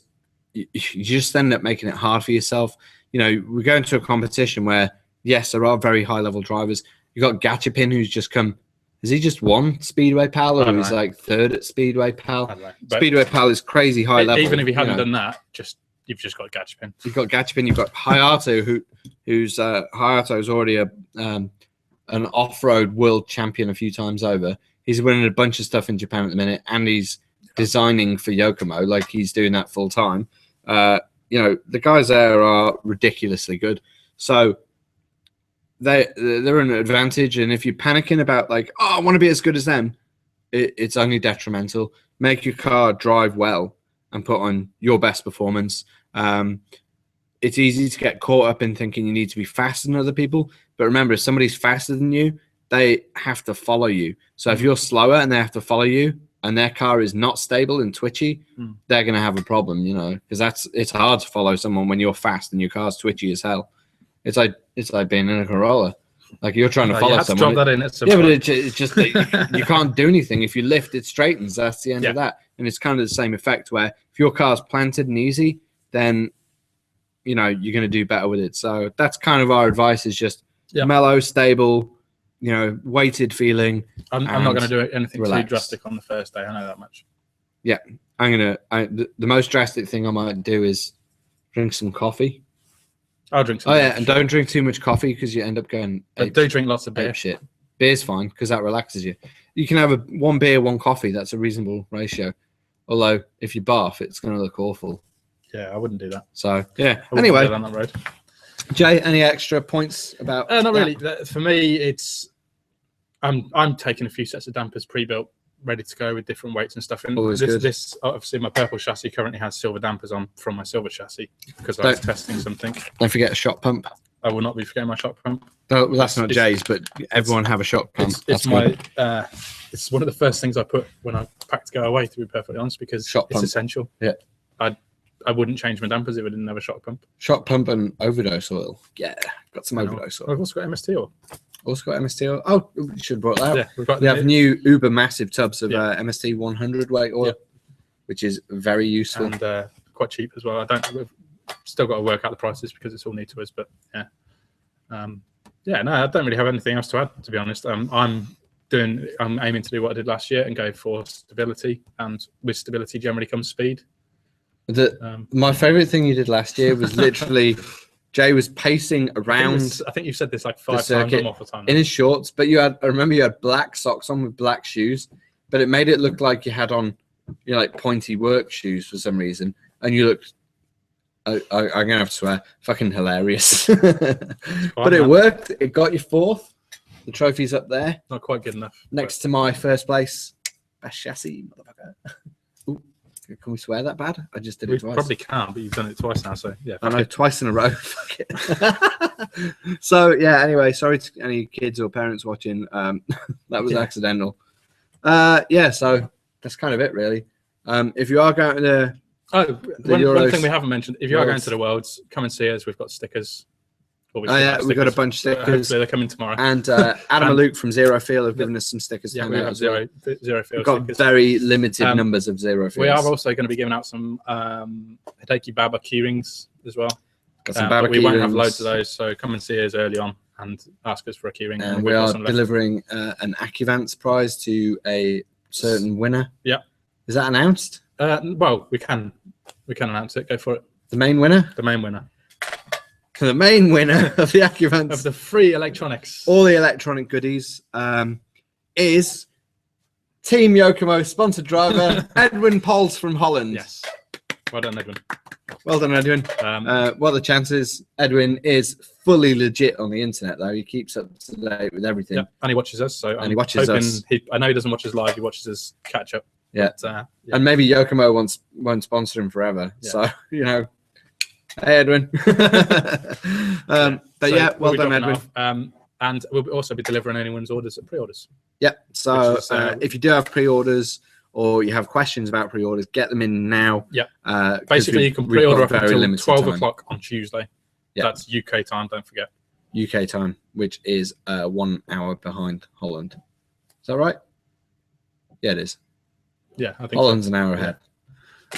[SPEAKER 1] you just end up making it hard for yourself. We go into a competition where, yes, there are very high level drivers. You got Gachapin, who's just come. Has he just won Speedway Pal, or he's like third at Speedway Pal? Speedway Pal is crazy high level.
[SPEAKER 2] Even if he hadn't done that, you've just got Gachapin.
[SPEAKER 1] You've got Gachapin. You've got Hayato, who's Hayato's already an off-road world champion a few times over. He's winning a bunch of stuff in Japan at the minute, and he's designing for Yokomo. Like, he's doing that full time. The guys there are ridiculously good. So they're an advantage. And if you're panicking about like, oh, I want to be as good as them, it's only detrimental. Make your car drive well and put on your best performance. It's easy to get caught up in thinking you need to be faster than other people. But remember, if somebody's faster than you, they have to follow you. So if you're slower and they have to follow you, and their car is not stable and twitchy, they're going to have a problem, because it's hard to follow someone when you're fast and your car's twitchy as hell. It's like being in a Corolla. Like, you're trying to follow someone.
[SPEAKER 2] Drop that in at some
[SPEAKER 1] point.
[SPEAKER 2] But
[SPEAKER 1] it's just you can't do anything. If you lift, it straightens. That's the end of that. And it's kind of the same effect where if your car's planted and easy, then you're going to do better with it. So that's kind of our advice: is just mellow, stable, weighted feeling.
[SPEAKER 2] I'm not going to do anything too drastic on the first day. I know that much.
[SPEAKER 1] Yeah, the most drastic thing I might do is drink some coffee.
[SPEAKER 2] I'll drink some.
[SPEAKER 1] Oh yeah, and don't drink too much coffee because you end up going.
[SPEAKER 2] But do drink lots of beer.
[SPEAKER 1] Shit, beer's fine because that relaxes you. You can have one beer, one coffee. That's a reasonable ratio. Although if you barf, it's going to look awful.
[SPEAKER 2] Yeah, I wouldn't do that.
[SPEAKER 1] So yeah. Anyway,
[SPEAKER 2] down that road.
[SPEAKER 1] Jay, any extra points about?
[SPEAKER 2] Not really. For me, it's I'm taking a few sets of dampers pre-built, ready to go with different weights and stuff. And this obviously my purple chassis currently has silver dampers on from my silver chassis because I was testing something.
[SPEAKER 1] Don't forget a shock pump.
[SPEAKER 2] I will not be forgetting my shock pump.
[SPEAKER 1] No, well, that's not Jay's, but everyone have a shock pump.
[SPEAKER 2] It's one of the first things I put when I pack to go away, to be perfectly honest, because it's essential.
[SPEAKER 1] Yeah.
[SPEAKER 2] I wouldn't change my dampers if I didn't have a shock pump.
[SPEAKER 1] Shock pump and overdose oil. Yeah, got some overdose oil.
[SPEAKER 2] I've also got MST oil.
[SPEAKER 1] Also got MST oil. Oh, we should have brought that out.
[SPEAKER 2] Yeah,
[SPEAKER 1] we have new uber massive tubs of MST 100 weight oil, which is very useful.
[SPEAKER 2] And quite cheap as well. We've still got to work out the prices because it's all new to us, but yeah. No, I don't really have anything else to add, to be honest. I'm aiming to do what I did last year and go for stability, and with stability generally comes speed.
[SPEAKER 1] My favorite thing you did last year was literally Jay was pacing around.
[SPEAKER 2] I think you've said this like 5 times on Waffle Time.
[SPEAKER 1] In his shorts, but I remember you had black socks on with black shoes, but it made it look like you had on, like pointy work shoes for some reason, and you looked. I'm gonna have to swear, fucking hilarious. But it worked. It got you 4th. The trophy's up there.
[SPEAKER 2] Not quite good enough.
[SPEAKER 1] Next to my first place, best chassis, motherfucker. Ooh. Can we swear that bad? I just did it twice.
[SPEAKER 2] We probably can't, but you've done it twice now, so yeah.
[SPEAKER 1] I know, twice in a row. Fuck it. So yeah, anyway, sorry to any kids or parents watching. That was accidental. So that's kind of it, really. If you are going to the
[SPEAKER 2] one thing we haven't mentioned, if you are going to the Worlds, come and see us. We've got stickers.
[SPEAKER 1] We've got a bunch of stickers.
[SPEAKER 2] Hopefully they're coming tomorrow.
[SPEAKER 1] And Adam and Luke from Zero Feel have given us some stickers.
[SPEAKER 2] Yeah, we have Zero Feel.
[SPEAKER 1] We've got stickers. Very limited numbers of Zero Feels.
[SPEAKER 2] We are also going to be giving out some Hideki Baba key rings as well.
[SPEAKER 1] Got some Baba
[SPEAKER 2] we won't have loads of those, so come and see us early on and ask us for a key ring.
[SPEAKER 1] And we are delivering an Accuvance prize to a certain winner.
[SPEAKER 2] Yeah.
[SPEAKER 1] Is that announced?
[SPEAKER 2] Well, we can announce it. Go for it.
[SPEAKER 1] The main winner?
[SPEAKER 2] The main winner.
[SPEAKER 1] The main winner of the Accuvance
[SPEAKER 2] of the free electronics,
[SPEAKER 1] all the electronic goodies, is Team Yokomo sponsored driver Edwin Pols from Holland.
[SPEAKER 2] Yes. Well done, Edwin.
[SPEAKER 1] Well done, Edwin. What are the chances? Edwin is fully legit on the internet, though. He keeps up to date with everything.
[SPEAKER 2] Yeah, and he watches us. So
[SPEAKER 1] he watches us.
[SPEAKER 2] I know he doesn't watch us live. He watches us catch up.
[SPEAKER 1] Yeah.
[SPEAKER 2] But, yeah.
[SPEAKER 1] And maybe Yokomo won't sponsor him forever. Yeah. So, you know, hey, Edwin. But yeah, well done, Edwin.
[SPEAKER 2] And we'll also be delivering anyone's orders at pre-orders.
[SPEAKER 1] Yeah. So if you do have pre-orders, or you have questions about pre-orders, get them in now.
[SPEAKER 2] Yeah. Basically, you can pre-order up until 12 o'clock on Tuesday.
[SPEAKER 1] Yeah.
[SPEAKER 2] That's UK time, don't forget.
[SPEAKER 1] UK time, which is 1 hour behind Holland. Is that right? Yeah, it is.
[SPEAKER 2] Yeah, I think
[SPEAKER 1] Holland's an hour ahead.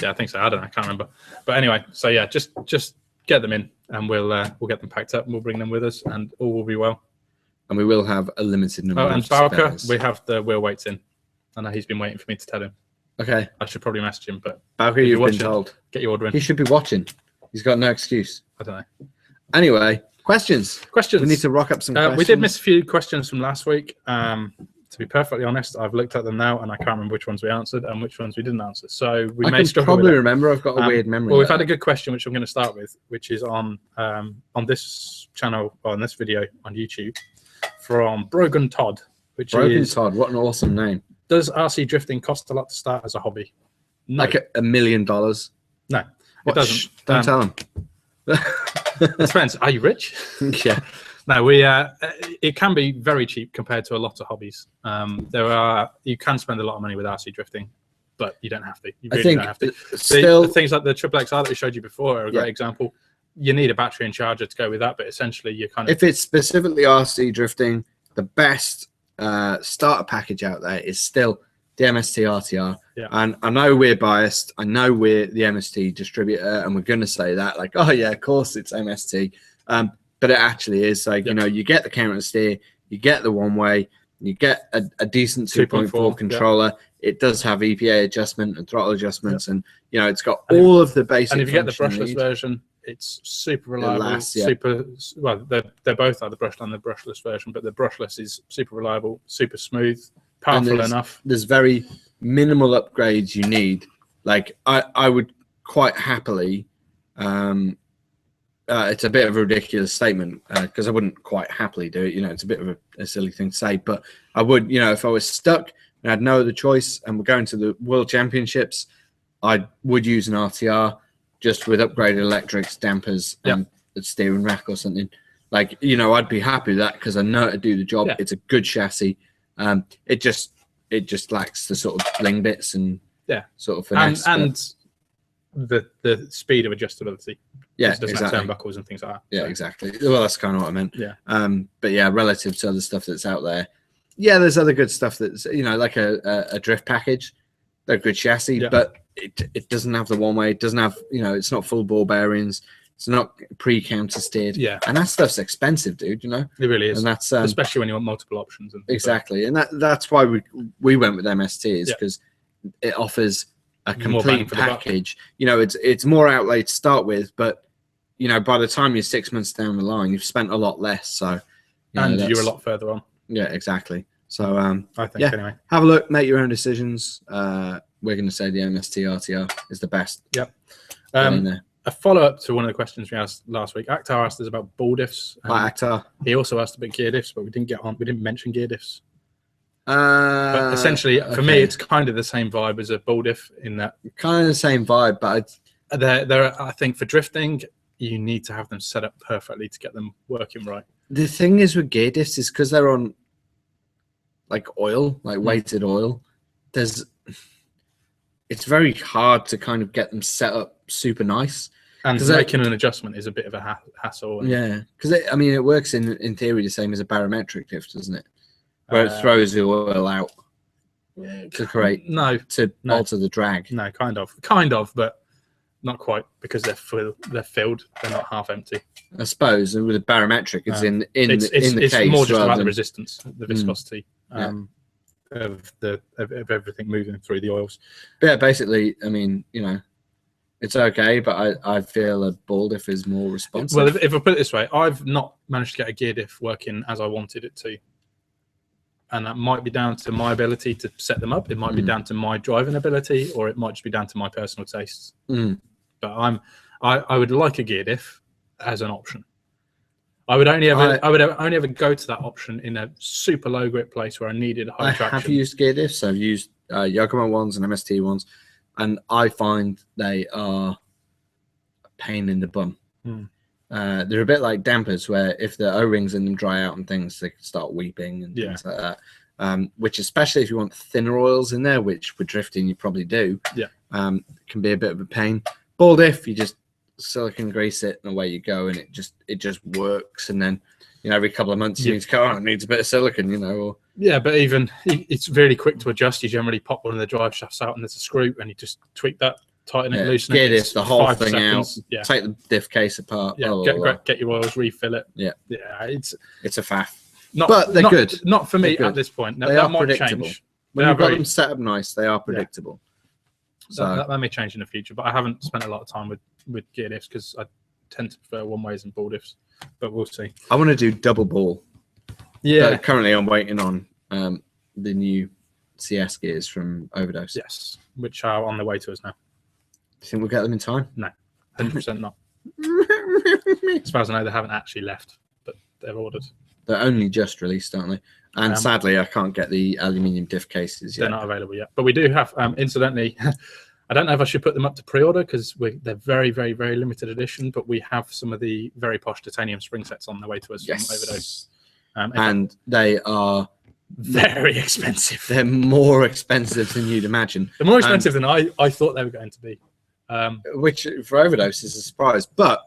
[SPEAKER 2] Yeah, I think so. I don't know. I can't remember. But anyway, so yeah, just get them in, and we'll get them packed up, and we'll bring them with us, and all will be well.
[SPEAKER 1] And we will have a limited number.
[SPEAKER 2] Oh, and Bowker, we have the wheel weights in. I know he's been waiting for me to tell him.
[SPEAKER 1] Okay.
[SPEAKER 2] I should probably message him, but
[SPEAKER 1] Bowker, you've been told.
[SPEAKER 2] Get your order in.
[SPEAKER 1] He should be watching. He's got no excuse.
[SPEAKER 2] I don't know.
[SPEAKER 1] Anyway, questions.
[SPEAKER 2] Questions.
[SPEAKER 1] We need to rock up some questions.
[SPEAKER 2] We did miss a few questions from last week. To be perfectly honest, I've looked at them now, and I can't remember which ones we answered and which ones we didn't answer. So we may struggle with it.
[SPEAKER 1] Remember. I've got a weird memory.
[SPEAKER 2] Well, we've had a good question, which I'm going to start with, which is on this channel, on this video on YouTube, from Brogan Todd,
[SPEAKER 1] Todd. What an awesome name.
[SPEAKER 2] Does RC drifting cost a lot to start as a hobby? No.
[SPEAKER 1] Like $1 million?
[SPEAKER 2] No, it doesn't.
[SPEAKER 1] Shh, don't tell him.
[SPEAKER 2] It depends. Are you rich?
[SPEAKER 1] Yeah.
[SPEAKER 2] No, it can be very cheap compared to a lot of hobbies. You can spend a lot of money with RC drifting, but you don't have to. You really don't have to. The things like the xxx-r that we showed you before are a great example. You need a battery and charger to go with that, but essentially you kind of...
[SPEAKER 1] If it's specifically RC drifting, the best starter package out there is still the MST RTR.
[SPEAKER 2] Yeah.
[SPEAKER 1] And I know we're biased. I know we're the MST distributor, and we're going to say that, like, oh yeah, of course it's MST. But it actually is like, you know, you get the counter steer, you get the one way, you get a decent 2.4 controller. Yeah. It does have EPA adjustment and throttle adjustments, and you know, it's got all of the basic.
[SPEAKER 2] And if you get the brushless version, it's super reliable. Super well, they're both are the brushed and the brushless version, but the brushless is super reliable, super smooth, powerful enough.
[SPEAKER 1] There's very minimal upgrades you need. Like I would quite happily. It's a bit of a ridiculous statement because I wouldn't quite happily do it. You know, it's a bit of a silly thing to say, but I would, you know, if I was stuck and I had no other choice and we're going to the World Championships, I would use an RTR just with upgraded electrics, dampers, and a steering rack or something. Like, you know, I'd be happy with that because I know how to do the job. Yeah. It's a good chassis. It just lacks the sort of bling bits and sort of finesse.
[SPEAKER 2] And the speed of adjustability.
[SPEAKER 1] Yeah,
[SPEAKER 2] it doesn't have turnbuckles and things like that.
[SPEAKER 1] Yeah, so. Exactly. Well, that's kind of what I meant.
[SPEAKER 2] Yeah.
[SPEAKER 1] But yeah, relative to other stuff that's out there, yeah, there's other good stuff that's, you know, like a drift package. They're good chassis, but it doesn't have the one way. It doesn't have, you know, it's not full ball bearings. It's not pre-counter steered.
[SPEAKER 2] Yeah.
[SPEAKER 1] And that stuff's expensive, dude, you know?
[SPEAKER 2] It really is.
[SPEAKER 1] And that's
[SPEAKER 2] especially when you want multiple options. And
[SPEAKER 1] exactly. And that's why we went with MSTs, because it offers a complete package. You know, it's more outlay to start with, but you know, by the time you're 6 months down the line, you've spent a lot less. So
[SPEAKER 2] you're a lot further on.
[SPEAKER 1] Yeah, exactly. So
[SPEAKER 2] I think anyway.
[SPEAKER 1] Have a look, make your own decisions. We're going to say the MST RTR is the best.
[SPEAKER 2] Yep. A follow-up to one of the questions we asked last week. Akhtar asked us about ball diffs.
[SPEAKER 1] Hi, Akhtar.
[SPEAKER 2] He also asked about gear diffs, but we didn't mention gear diffs. But essentially, for me, it's kind of the same vibe as a ball diff in that.
[SPEAKER 1] Kind of the same vibe, but
[SPEAKER 2] I think for drifting, you need to have them set up perfectly to get them working right.
[SPEAKER 1] The thing is with gear diffs is because they're on like oil, like weighted oil. It's very hard to kind of get them set up super nice.
[SPEAKER 2] And making an adjustment is a bit of a hassle.
[SPEAKER 1] Yeah, because I mean, it works in theory the same as a barometric diff, doesn't it? Where it throws the oil out to create alter the drag.
[SPEAKER 2] No, kind of, but not quite, because they're filled. They're not half empty.
[SPEAKER 1] I suppose with a barometric, it's in the case.
[SPEAKER 2] It's more just about the resistance, the viscosity of everything moving through the oils.
[SPEAKER 1] But yeah, basically, I mean, you know, it's okay, but I feel a ball diff is more responsive.
[SPEAKER 2] Well, if I put it this way, I've not managed to get a gear diff working as I wanted it to. And that might be down to my ability to set them up. It might be down to my driving ability, or it might just be down to my personal tastes. But I would like a gear diff as an option. I would only ever go to that option in a super low grip place where I needed high traction. I have used
[SPEAKER 1] gear diffs. I've used Yokomo ones and MST ones, and I find they are a pain in the bum. They're a bit like dampers, where if the O-rings in them dry out and things, they can start weeping and things like that. Which, especially if you want thinner oils in there, which with drifting you probably do, can be a bit of a pain. Ball diff, you just silicone grease it and away you go, and it just works. And then every couple of months you need to go, it needs a bit of silicone, or
[SPEAKER 2] but even it's really quick to adjust. You generally pop one of the drive shafts out and there's a screw, and you just tweak that, tighten it, loosen it.
[SPEAKER 1] Get the whole thing out, take the diff case apart,
[SPEAKER 2] get your oils, refill it. It's
[SPEAKER 1] a faff. But they're good.
[SPEAKER 2] Not for me at this point.
[SPEAKER 1] They are predictable. When you've got them set up nice, they are predictable.
[SPEAKER 2] So that may change in the future, but I haven't spent a lot of time with gear diffs because I tend to prefer one ways and ball diffs, but we'll see.
[SPEAKER 1] I want to do double ball. Currently I'm waiting on the new CS gears from Overdose.
[SPEAKER 2] Yes, which are on the way to us now.
[SPEAKER 1] Do you think we'll get them in time?
[SPEAKER 2] No, 100% not. As far as I know, they haven't actually left, but they're ordered.
[SPEAKER 1] They're only just released, aren't they? And sadly, I can't get the aluminium diff cases yet.
[SPEAKER 2] They're not available yet. But we do have, incidentally, I don't know if I should put them up to pre-order because they're very, very, very limited edition, but we have some of the very posh titanium spring sets on the way to us from Overdose.
[SPEAKER 1] And they are
[SPEAKER 2] very expensive.
[SPEAKER 1] They're more expensive than you'd imagine.
[SPEAKER 2] They're more expensive than I thought they were going to be.
[SPEAKER 1] Which for Overdose is a surprise. But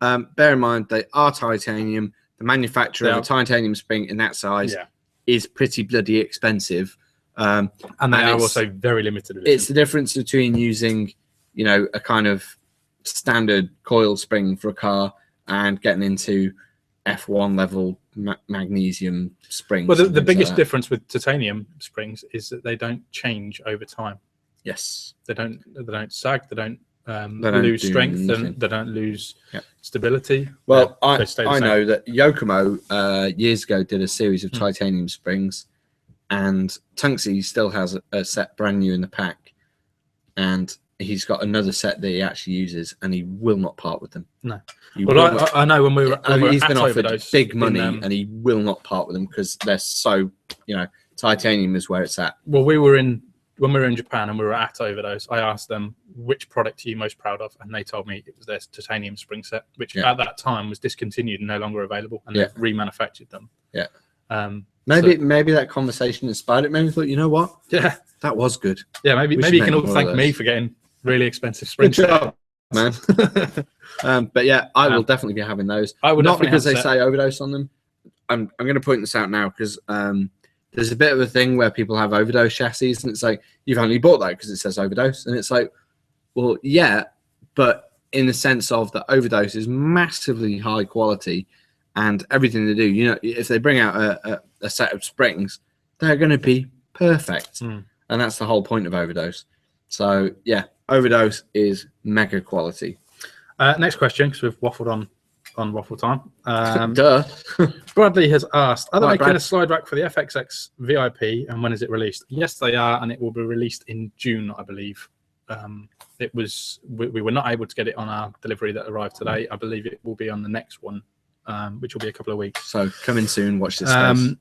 [SPEAKER 1] bear in mind, they are titanium. The manufacturer of a titanium spring in that size is pretty bloody expensive.
[SPEAKER 2] And they are also very limited edition.
[SPEAKER 1] It's the difference between using, a kind of standard coil spring for a car and getting into F1 level magnesium springs.
[SPEAKER 2] Well, the biggest difference with titanium springs is that they don't change over time.
[SPEAKER 1] Yes.
[SPEAKER 2] They don't sag. They don't lose strength, and they don't lose stability.
[SPEAKER 1] Well, I know that Yokomo years ago did a series of titanium springs, and Tunksy still has a set brand new in the pack, and he's got another set that he actually uses, and he will not part with them.
[SPEAKER 2] No. Well, I know when we were
[SPEAKER 1] he's been offered
[SPEAKER 2] Overdose
[SPEAKER 1] big money, and he will not part with them because they're so, titanium is where it's at.
[SPEAKER 2] Well, when we were in Japan and we were at Overdose, I asked them, which product are you most proud of? And they told me it was their titanium spring set, which at that time was discontinued and no longer available, and they've remanufactured them.
[SPEAKER 1] Maybe that conversation inspired it. Maybe thought, you know what?
[SPEAKER 2] Yeah,
[SPEAKER 1] that was good.
[SPEAKER 2] Yeah, maybe you can all thank me for getting really expensive spring
[SPEAKER 1] good job, man. But yeah, I will definitely be having those. I would not because they say Overdose on them. I'm going to point this out now because there's a bit of a thing where people have Overdose chassis, and it's like, you've only bought that because it says Overdose, and it's like, well, yeah, but in the sense of that Overdose is massively high quality, and everything they do, if they bring out a set of springs, they're going to be perfect, and that's the whole point of Overdose. So yeah, Overdose is mega quality.
[SPEAKER 2] Next question, because we've waffled on Waffle Time.
[SPEAKER 1] Duh.
[SPEAKER 2] Bradley has asked, are they making a slide rack for the FXX VIP, and when is it released? Yes, they are, and it will be released in June, I believe. We were not able to get it on our delivery that arrived today. I believe it will be on the next one, which will be a couple of weeks.
[SPEAKER 1] So coming soon, watch this space.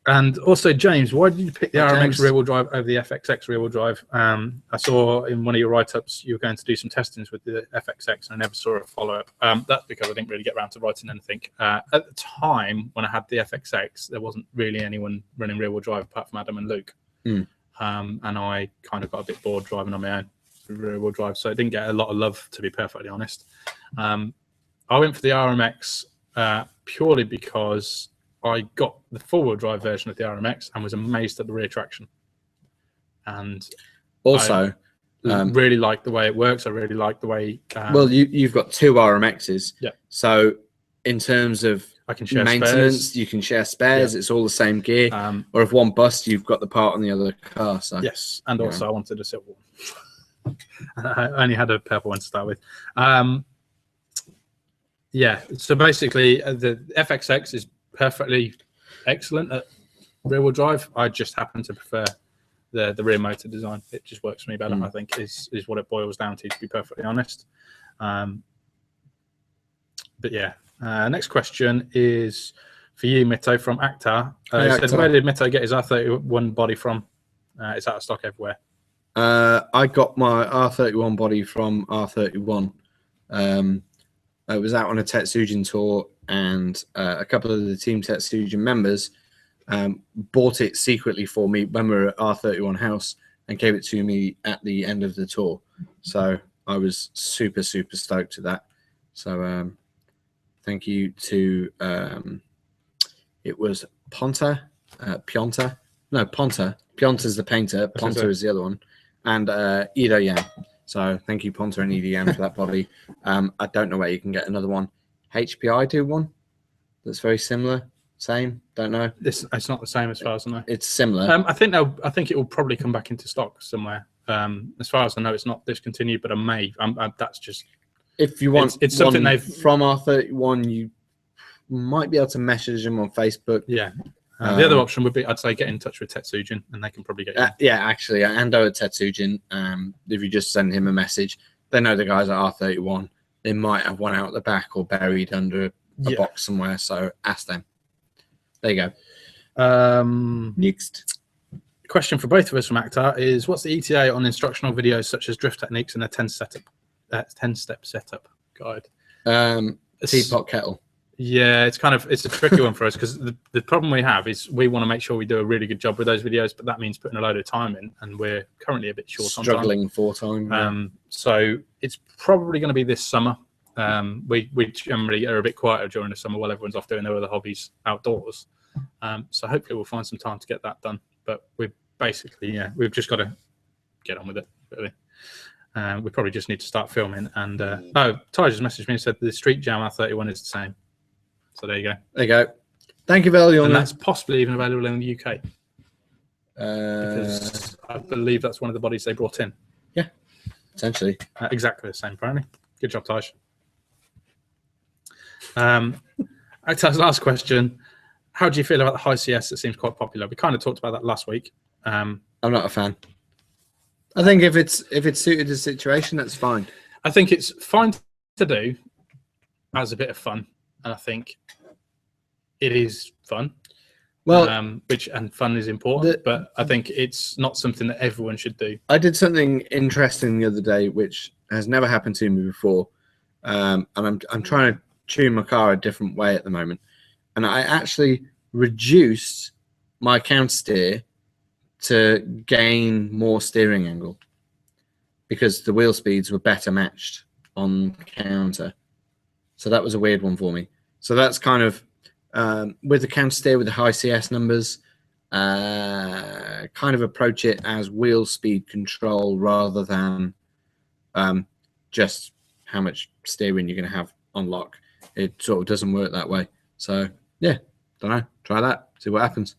[SPEAKER 2] And also, James, why did you pick the RMX rear-wheel drive over the FXX rear-wheel drive? I saw in one of your write-ups you were going to do some testings with the FXX, and I never saw a follow-up. That's because I didn't really get around to writing anything. At the time, when I had the FXX, there wasn't really anyone running rear-wheel drive apart from Adam and Luke. And I kind of got a bit bored driving on my own rear-wheel drive, so I didn't get a lot of love, to be perfectly honest. I went for the RMX purely because I got the four-wheel drive version of the RMX and was amazed at the rear traction. And
[SPEAKER 1] also,
[SPEAKER 2] I really like the way it works. I really like the way...
[SPEAKER 1] well, you've got two RMXs.
[SPEAKER 2] Yeah.
[SPEAKER 1] So in terms of
[SPEAKER 2] I can share
[SPEAKER 1] maintenance,
[SPEAKER 2] spares.
[SPEAKER 1] You can share spares. Yeah. It's all the same gear. Or if one busts, you've got the part on the other car. So
[SPEAKER 2] yes, and also I wanted a silver one. I only had a purple one to start with. Yeah, so basically the FXX is perfectly excellent at rear-wheel drive. I just happen to prefer the rear motor design. It just works for me better, I think, is what it boils down to be perfectly honest. But yeah, next question is for you, Mitto, from Akhtar.
[SPEAKER 1] Hey,
[SPEAKER 2] Says, where did Mitto get his R31 body from? It's out of stock everywhere.
[SPEAKER 1] I got my R31 body from R31. I was out on a Tetsujin tour, and a couple of the Team Tetsujin members bought it secretly for me when we were at R31 House and gave it to me at the end of the tour. So I was super, super stoked to that. So thank you to, it was Ponta, Pionta. No, Ponta. Pionta's the painter. Ponta is the other one. And Ido Yan. So thank you, Ponta and Ido Yan, for that body. I don't know where you can get another one. HPI do one that's very similar. Same. Don't know.
[SPEAKER 2] It's not the same as far as I know.
[SPEAKER 1] It's similar.
[SPEAKER 2] I think it will probably come back into stock somewhere. As far as I know, it's not discontinued, but that's just.
[SPEAKER 1] If you want,
[SPEAKER 2] it's something they've
[SPEAKER 1] from R31, you might be able to message them on Facebook.
[SPEAKER 2] Yeah. The other option would be, I'd say, get in touch with Tetsujin, and they can probably get you.
[SPEAKER 1] Yeah, actually, Ando at Tetsujin, if you just send him a message, they know the guys at R31. They might have one out the back or buried under a box somewhere, so ask them. There you go. Next.
[SPEAKER 2] Question for both of us from Akhtar is, what's the ETA on instructional videos such as drift techniques and a 10-step setup guide?
[SPEAKER 1] Teapot kettle.
[SPEAKER 2] Yeah, it's a tricky one for us, because the problem we have is we want to make sure we do a really good job with those videos, but that means putting a load of time in, and we're currently a bit short on time.
[SPEAKER 1] Struggling for time. Yeah.
[SPEAKER 2] So it's probably going to be this summer. We generally are a bit quieter during the summer while everyone's off doing their other hobbies outdoors. So hopefully we'll find some time to get that done. But we've we've just got to get on with it, really. We probably just need to start filming. And Ty just messaged me and said the Street Jam R31 is the same. So there you go.
[SPEAKER 1] There you go. Thank you, Vellion.
[SPEAKER 2] And that's possibly even available in the UK. Because I believe that's one of the bodies they brought in.
[SPEAKER 1] Yeah, essentially.
[SPEAKER 2] Exactly the same, apparently. Good job, Taj. Akhtar's last question. How do you feel about the high CS that seems quite popular? We kind of talked about that last week.
[SPEAKER 1] I'm not a fan. I think if it's suited the situation, that's fine.
[SPEAKER 2] I think it's fine to do as a bit of fun. And I think it is fun. Well, and fun is important, but I think it's not something that everyone should do.
[SPEAKER 1] I did something interesting the other day, which has never happened to me before. And I'm trying to tune my car a different way at the moment. And I actually reduced my counter steer to gain more steering angle because the wheel speeds were better matched on counter. So that was a weird one for me. So that's kind of with the counter steer with the high CS numbers, kind of approach it as wheel speed control rather than just how much steering you're going to have on lock. It sort of doesn't work that way. So yeah, don't know. Try that. See what happens.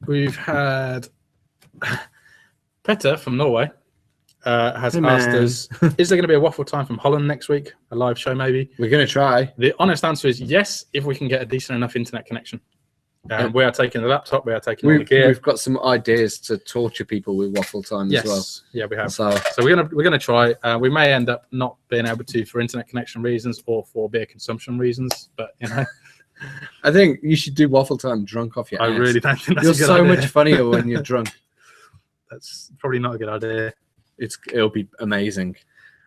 [SPEAKER 2] We've had Petter from Norway has asked us, is there going to be a Waffle Time from Holland next week? A live show, maybe?
[SPEAKER 1] We're going to try.
[SPEAKER 2] The honest answer is yes, if we can get a decent enough internet connection. We are taking the laptop. We are taking all the gear.
[SPEAKER 1] We've got some ideas to torture people with Waffle Time as well.
[SPEAKER 2] Yeah, we have. So we're gonna try. We may end up not being able to for internet connection reasons or for beer consumption reasons, but you know.
[SPEAKER 1] I think you should do Waffle Time drunk off your ass.
[SPEAKER 2] I really don't think that's
[SPEAKER 1] You're
[SPEAKER 2] a good
[SPEAKER 1] so
[SPEAKER 2] idea.
[SPEAKER 1] much funnier when you're drunk.
[SPEAKER 2] That's probably not a good idea.
[SPEAKER 1] It'll be amazing.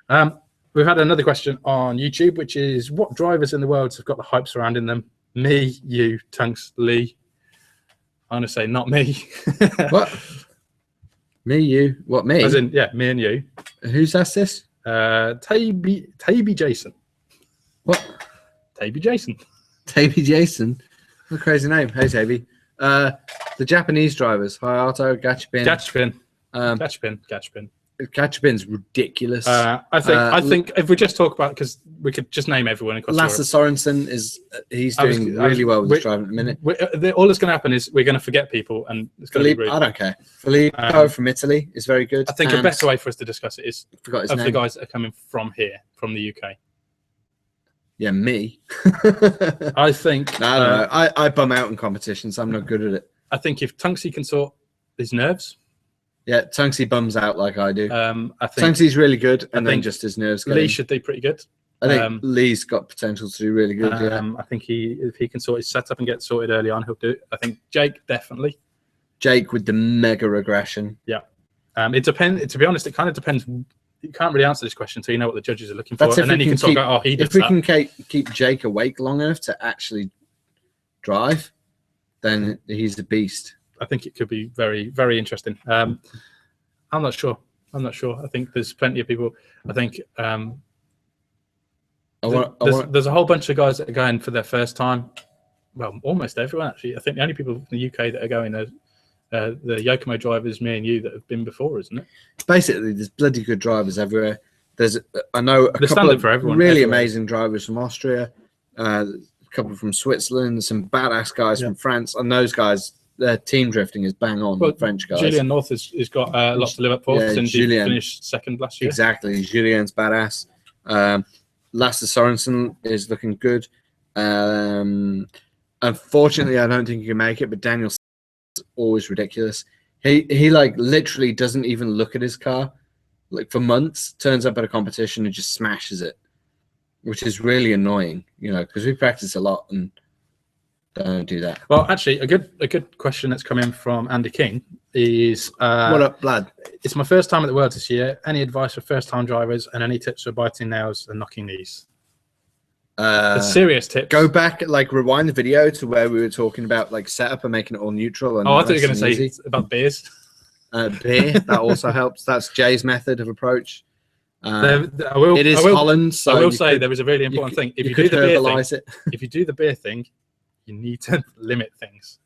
[SPEAKER 2] We've had another question on YouTube, which is what drivers in the world have got the hype surrounding them? Me, you, Tunks, Lee. I'm going to say not me.
[SPEAKER 1] What? Me, you? What, me?
[SPEAKER 2] As in, yeah, me and you.
[SPEAKER 1] Who's asked this?
[SPEAKER 2] Taby Jason.
[SPEAKER 1] What?
[SPEAKER 2] Taby Jason.
[SPEAKER 1] Taby Jason? What a crazy name. Hey, Taby. The Japanese drivers. Hayato, Gachipin.
[SPEAKER 2] Gachipin.
[SPEAKER 1] Gachipin's ridiculous.
[SPEAKER 2] I think if we just talk about, because we could just name everyone across
[SPEAKER 1] Lasse Sorensen he's doing really well with his driving at the minute.
[SPEAKER 2] All that's going to happen is we're going to forget people, and it's going to be rude.
[SPEAKER 1] I don't care. Filippo from Italy is very good.
[SPEAKER 2] I think a better way for us to discuss it is
[SPEAKER 1] the
[SPEAKER 2] guys that are coming from here, from the UK.
[SPEAKER 1] Yeah, me.
[SPEAKER 2] I think.
[SPEAKER 1] No, I don't know. I bum out in competitions. So I'm not good at it.
[SPEAKER 2] I think if Tunksy can sort his nerves,
[SPEAKER 1] Yeah, Tunksy bums out like I do.
[SPEAKER 2] I think
[SPEAKER 1] Tunksy's really good, and then just his nerves go.
[SPEAKER 2] Lee should do pretty good.
[SPEAKER 1] I think Lee's got potential to do really good.
[SPEAKER 2] I think if he can sort his setup and get sorted early on, he'll do it. I think Jake definitely.
[SPEAKER 1] Jake with the mega regression.
[SPEAKER 2] Yeah. It depends. To be honest, it kind of depends. You can't really answer this question until you know what the judges are looking for, and then you can talk about, oh, he did that.
[SPEAKER 1] If we can keep Jake awake long enough to actually drive, then he's the beast.
[SPEAKER 2] I think it could be very, very interesting. I'm not sure. I think there's plenty of people. I think there's a whole bunch of guys that are going for their first time. Well, almost everyone actually. I think the only people in the UK that are going are the Yokomo drivers, me and you, that have been before, isn't it?
[SPEAKER 1] Basically, there's bloody good drivers everywhere. I know a couple of really amazing drivers from Austria, a couple from Switzerland, some badass guys from France, and those guys, their team drifting is bang on. Well, French guys.
[SPEAKER 2] Julian North has got a lot to live up for since he finished second last year.
[SPEAKER 1] Exactly, Julian's badass. Lasse Sorensen is looking good. Unfortunately, I don't think he can make it, but Daniel always ridiculous. He like literally doesn't even look at his car like for months, turns up at a competition and just smashes it, which is really annoying, because we practice a lot and don't do that.
[SPEAKER 2] Well, actually, a good question that's come in from Andy King is
[SPEAKER 1] what up, lad?
[SPEAKER 2] It's my first time at the Worlds this year. Any advice for first time drivers and any tips for biting nails and knocking knees? Serious tips.
[SPEAKER 1] Go back, rewind the video to where we were talking about setup and making it all neutral. And
[SPEAKER 2] I thought you were going to say about beers.
[SPEAKER 1] Beer, that also helps. That's Jay's method of approach.
[SPEAKER 2] It
[SPEAKER 1] is Holland. So
[SPEAKER 2] I will say there is a really important thing. If you do the beer thing, if you do the beer thing, you need to limit things.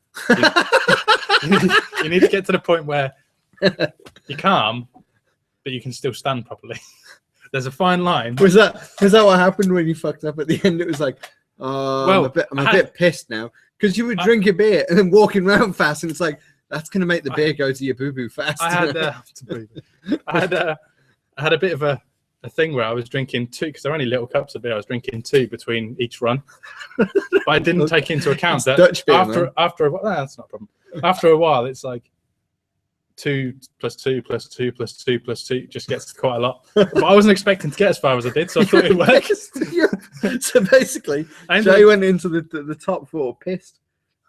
[SPEAKER 2] You need to get to the point where you're calm, but you can still stand properly. There's a fine line.
[SPEAKER 1] Was that what happened when you fucked up at the end? It was like, I'm a bit pissed now because you would drink a beer and then walking around fast, and it's like that's gonna make the beer go to your boo boo fast.
[SPEAKER 2] I had a bit of a thing where I was drinking two, because there are only little cups of beer. I was drinking two between each run, but I didn't take into account that
[SPEAKER 1] Dutch beer,
[SPEAKER 2] after a while, that's not a problem. After a while, it's like 2 + 2 + 2 + 2 + 2 just gets quite a lot. But I wasn't expecting to get as far as I did, so I thought it worked.
[SPEAKER 1] So basically, Jay went into the top 4 pissed.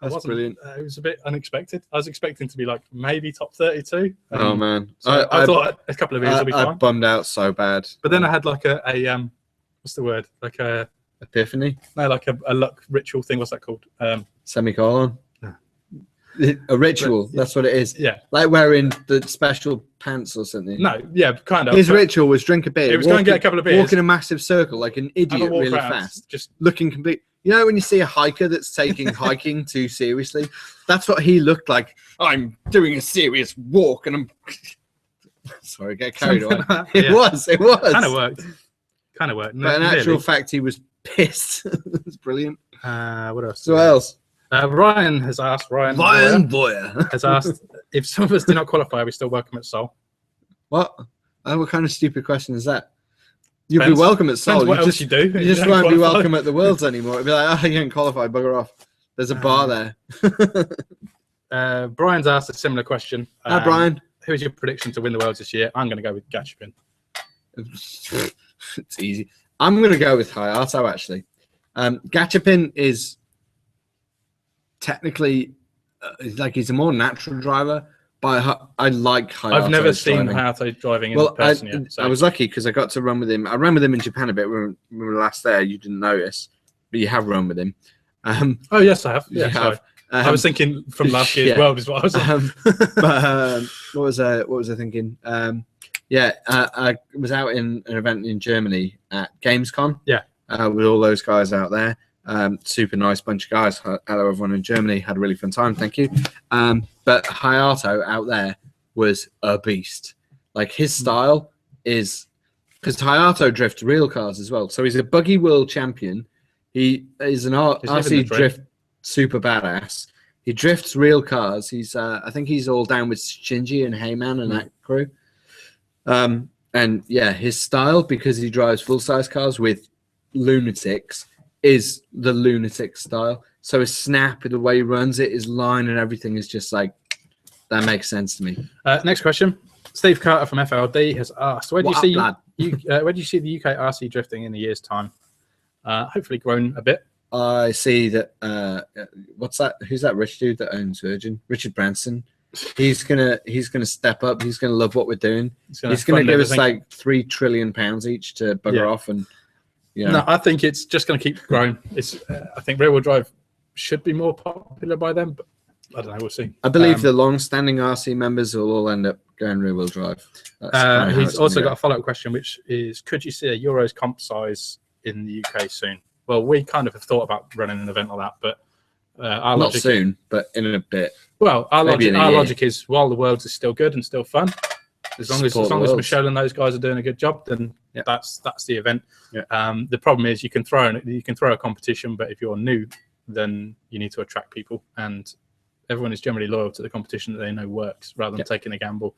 [SPEAKER 1] That's brilliant.
[SPEAKER 2] It was a bit unexpected. I was expecting to be maybe top 32.
[SPEAKER 1] Oh man,
[SPEAKER 2] so I thought a couple of beers would be fine.
[SPEAKER 1] I bummed out so bad.
[SPEAKER 2] But then I had a what's the word?
[SPEAKER 1] Epiphany?
[SPEAKER 2] No, a luck ritual thing. What's that called?
[SPEAKER 1] Semicolon. A ritual, that's what it is.
[SPEAKER 2] Yeah.
[SPEAKER 1] Like wearing the special pants or something.
[SPEAKER 2] No, yeah, kind of.
[SPEAKER 1] His ritual was drink a beer.
[SPEAKER 2] It was go and get a couple of beers.
[SPEAKER 1] Walk in a massive circle like an idiot really fast. Just looking complete. You know when you see a hiker that's taking hiking too seriously? That's what he looked like. I'm doing a serious walk and I'm... Sorry, get carried away. It was.
[SPEAKER 2] Kind of worked.
[SPEAKER 1] But in actual fact, he was pissed. It was brilliant.
[SPEAKER 2] What else?
[SPEAKER 1] So what else?
[SPEAKER 2] Ryan has asked.
[SPEAKER 1] Ryan Boyer
[SPEAKER 2] has asked if some of us do not qualify, we still welcome at Seoul.
[SPEAKER 1] What? What kind of stupid question is that? You'll be welcome at Seoul.
[SPEAKER 2] What else you do?
[SPEAKER 1] You just won't be welcome at the Worlds anymore. It'll be like, you didn't qualify, bugger off. There's a bar
[SPEAKER 2] there. Brian's asked a similar question.
[SPEAKER 1] Hi, Brian.
[SPEAKER 2] Who's your prediction to win the Worlds this year? I'm going to go with Gachapin.
[SPEAKER 1] It's easy. I'm going to go with Hayato, actually. Gachapin is technically he's a more natural driver, but I like Hayato.
[SPEAKER 2] I've never seen Hayato driving in person yet. So.
[SPEAKER 1] I was lucky because I got to run with him. I ran with him in Japan a bit when we were last there. You didn't notice, but you have run with him.
[SPEAKER 2] Oh yes, I have. Yeah, I was thinking from last year's World is what I was.
[SPEAKER 1] What was I thinking? I was out in an event in Germany at Gamescom.
[SPEAKER 2] Yeah,
[SPEAKER 1] with all those guys out there. Super nice bunch of guys. Hello, everyone in Germany. Had a really fun time. Thank you. But Hayato out there was a beast. Like his style is, because Hayato drifts real cars as well. So he's a buggy world champion. He is an RC drift super badass. He drifts real cars. He's I think he's all down with Shinji and Heyman and that crew. And yeah, his style, because he drives full size cars with lunatics, is the lunatic style. So his snap, the way he runs it, his line and everything is just like That makes sense to me.
[SPEAKER 2] Next question. Steve Carter from FLD has asked, where do you see the UK RC drifting in a year's time? Hopefully grown a bit.
[SPEAKER 1] I see that. What's that? Who's that rich dude that owns Virgin? Richard Branson. He's gonna step up. He's gonna love what we're doing. He's gonna give us like £3 trillion each to bugger off, and
[SPEAKER 2] No, I think it's just gonna keep growing. I think rear wheel drive should be more popular by then, but I don't know. We'll see.
[SPEAKER 1] I believe the long-standing RC members will all end up going rear wheel drive.
[SPEAKER 2] He's also got a follow-up question, which is: could you see a Euros comp size in the UK soon? Well, we kind of have thought about running an event like that, but our
[SPEAKER 1] not
[SPEAKER 2] logic
[SPEAKER 1] soon, but in a bit.
[SPEAKER 2] Well, our logic is while the Worlds is still good and still fun, as long as Michelle and those guys are doing a good job, then that's the event. Yeah. The problem is you can throw a competition, but if you're new, then you need to attract people, and everyone is generally loyal to the competition that they know works rather than taking a gamble.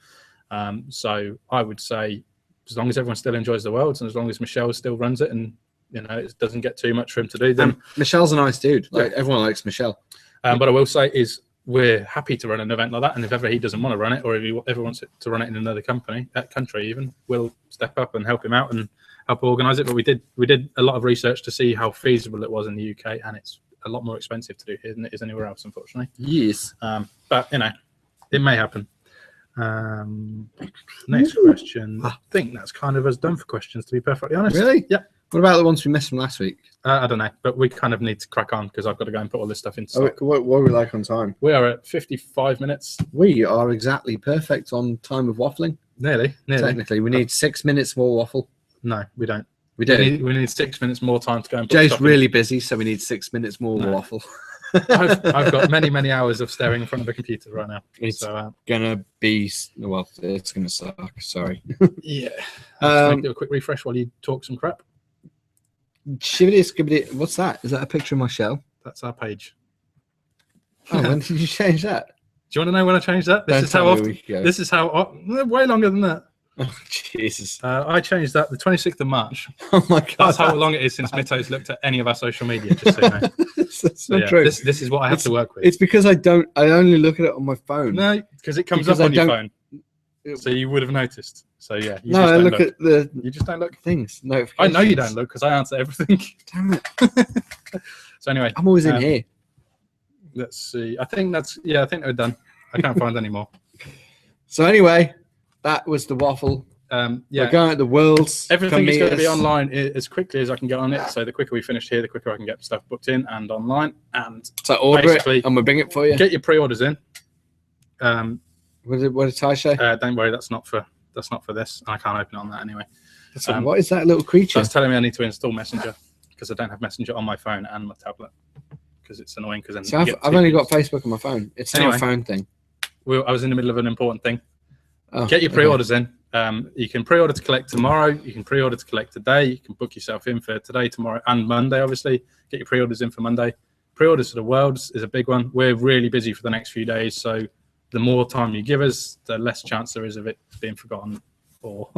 [SPEAKER 2] So I would say, as long as everyone still enjoys the Worlds and as long as Michelle still runs it, and it doesn't get too much for him to do, then
[SPEAKER 1] Michelle's a nice dude. Like everyone likes Michelle.
[SPEAKER 2] But I will say is we're happy to run an event like that, and if ever he doesn't want to run it, or if he ever wants to run it in another country even, we'll step up and help him out and help organise it. But we did a lot of research to see how feasible it was in the UK, and it's a lot more expensive to do here than it is anywhere else, unfortunately.
[SPEAKER 1] Yes.
[SPEAKER 2] But it may happen. Next question. I think that's kind of us done for questions, to be perfectly honest.
[SPEAKER 1] Really?
[SPEAKER 2] Yeah.
[SPEAKER 1] What about the ones we missed from last week?
[SPEAKER 2] I don't know, but we kind of need to crack on because I've got to go and put all this stuff in.
[SPEAKER 1] What are we like on time?
[SPEAKER 2] We are at 55 minutes.
[SPEAKER 1] We are exactly perfect on time of waffling.
[SPEAKER 2] Nearly.
[SPEAKER 1] Technically, we need 6 minutes more waffle.
[SPEAKER 2] No, we don't.
[SPEAKER 1] We do.
[SPEAKER 2] We need 6 minutes more time to go and put
[SPEAKER 1] Jay's really busy, so we need 6 minutes more waffle.
[SPEAKER 2] I've got many hours of staring in front of a computer right now.
[SPEAKER 1] It's gonna be it's gonna suck. Sorry.
[SPEAKER 2] Yeah. Do a quick refresh while you talk some crap.
[SPEAKER 1] Shibbity, what's that? Is that a picture of my shell?
[SPEAKER 2] That's our page.
[SPEAKER 1] Oh, when did you change that?
[SPEAKER 2] Do you want to know when I changed that? This is how way longer than that.
[SPEAKER 1] Oh, Jesus.
[SPEAKER 2] I changed that the 26th of March.
[SPEAKER 1] Oh my God.
[SPEAKER 2] That's how long it is since Mitto's looked at any of our social media, just so you know.
[SPEAKER 1] That's not true.
[SPEAKER 2] This is what I have to work with.
[SPEAKER 1] It's because I only look at it on my phone.
[SPEAKER 2] No, because it comes up on your phone. So you would have noticed. So yeah.
[SPEAKER 1] I look at the.
[SPEAKER 2] You just don't look at
[SPEAKER 1] things. No.
[SPEAKER 2] I know you don't look because I answer everything.
[SPEAKER 1] Damn it.
[SPEAKER 2] So anyway,
[SPEAKER 1] I'm always in here.
[SPEAKER 2] Let's see. I think we're done. I can't find any more.
[SPEAKER 1] So anyway, that was the waffle.
[SPEAKER 2] We're
[SPEAKER 1] going at the Worlds.
[SPEAKER 2] Everything is going to be online as quickly as I can get on it. So the quicker we finish here, the quicker I can get stuff booked in and online. And
[SPEAKER 1] so order it, and we'll bring it for you.
[SPEAKER 2] Get your pre-orders in.
[SPEAKER 1] What did Ty say?
[SPEAKER 2] Don't worry, that's not for this. I can't open it on that anyway.
[SPEAKER 1] What is that little creature?
[SPEAKER 2] That's telling me I need to install Messenger because I don't have Messenger on my phone and my tablet because it's annoying. Because
[SPEAKER 1] I've only got Facebook on my phone. It's not a phone thing.
[SPEAKER 2] I was in the middle of an important thing. Get your pre-orders in. You can pre-order to collect tomorrow. You can pre-order to collect today. You can book yourself in for today, tomorrow, and Monday. Obviously, get your pre-orders in for Monday. Pre-orders for the Worlds is a big one. We're really busy for the next few days, so the more time you give us, the less chance there is of it being forgotten or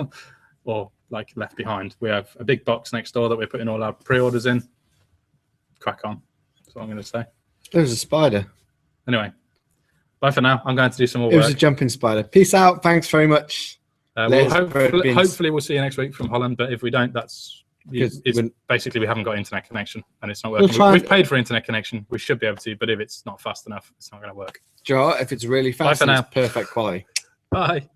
[SPEAKER 2] like left behind. We have a big box next door that we're putting all our pre-orders in. Crack on. That's what I'm going to say.
[SPEAKER 1] There's a spider.
[SPEAKER 2] Anyway, bye for now. I'm going to do some more work.
[SPEAKER 1] It was a jumping spider. Peace out. Thanks very much.
[SPEAKER 2] Hopefully we'll see you next week from Holland, but if we don't, it's basically we haven't got internet connection and it's not working. We've paid for internet connection. We should be able to, but if it's not fast enough, it's not going to work.
[SPEAKER 1] Joe, if it's really fast, it's perfect quality.
[SPEAKER 2] Bye.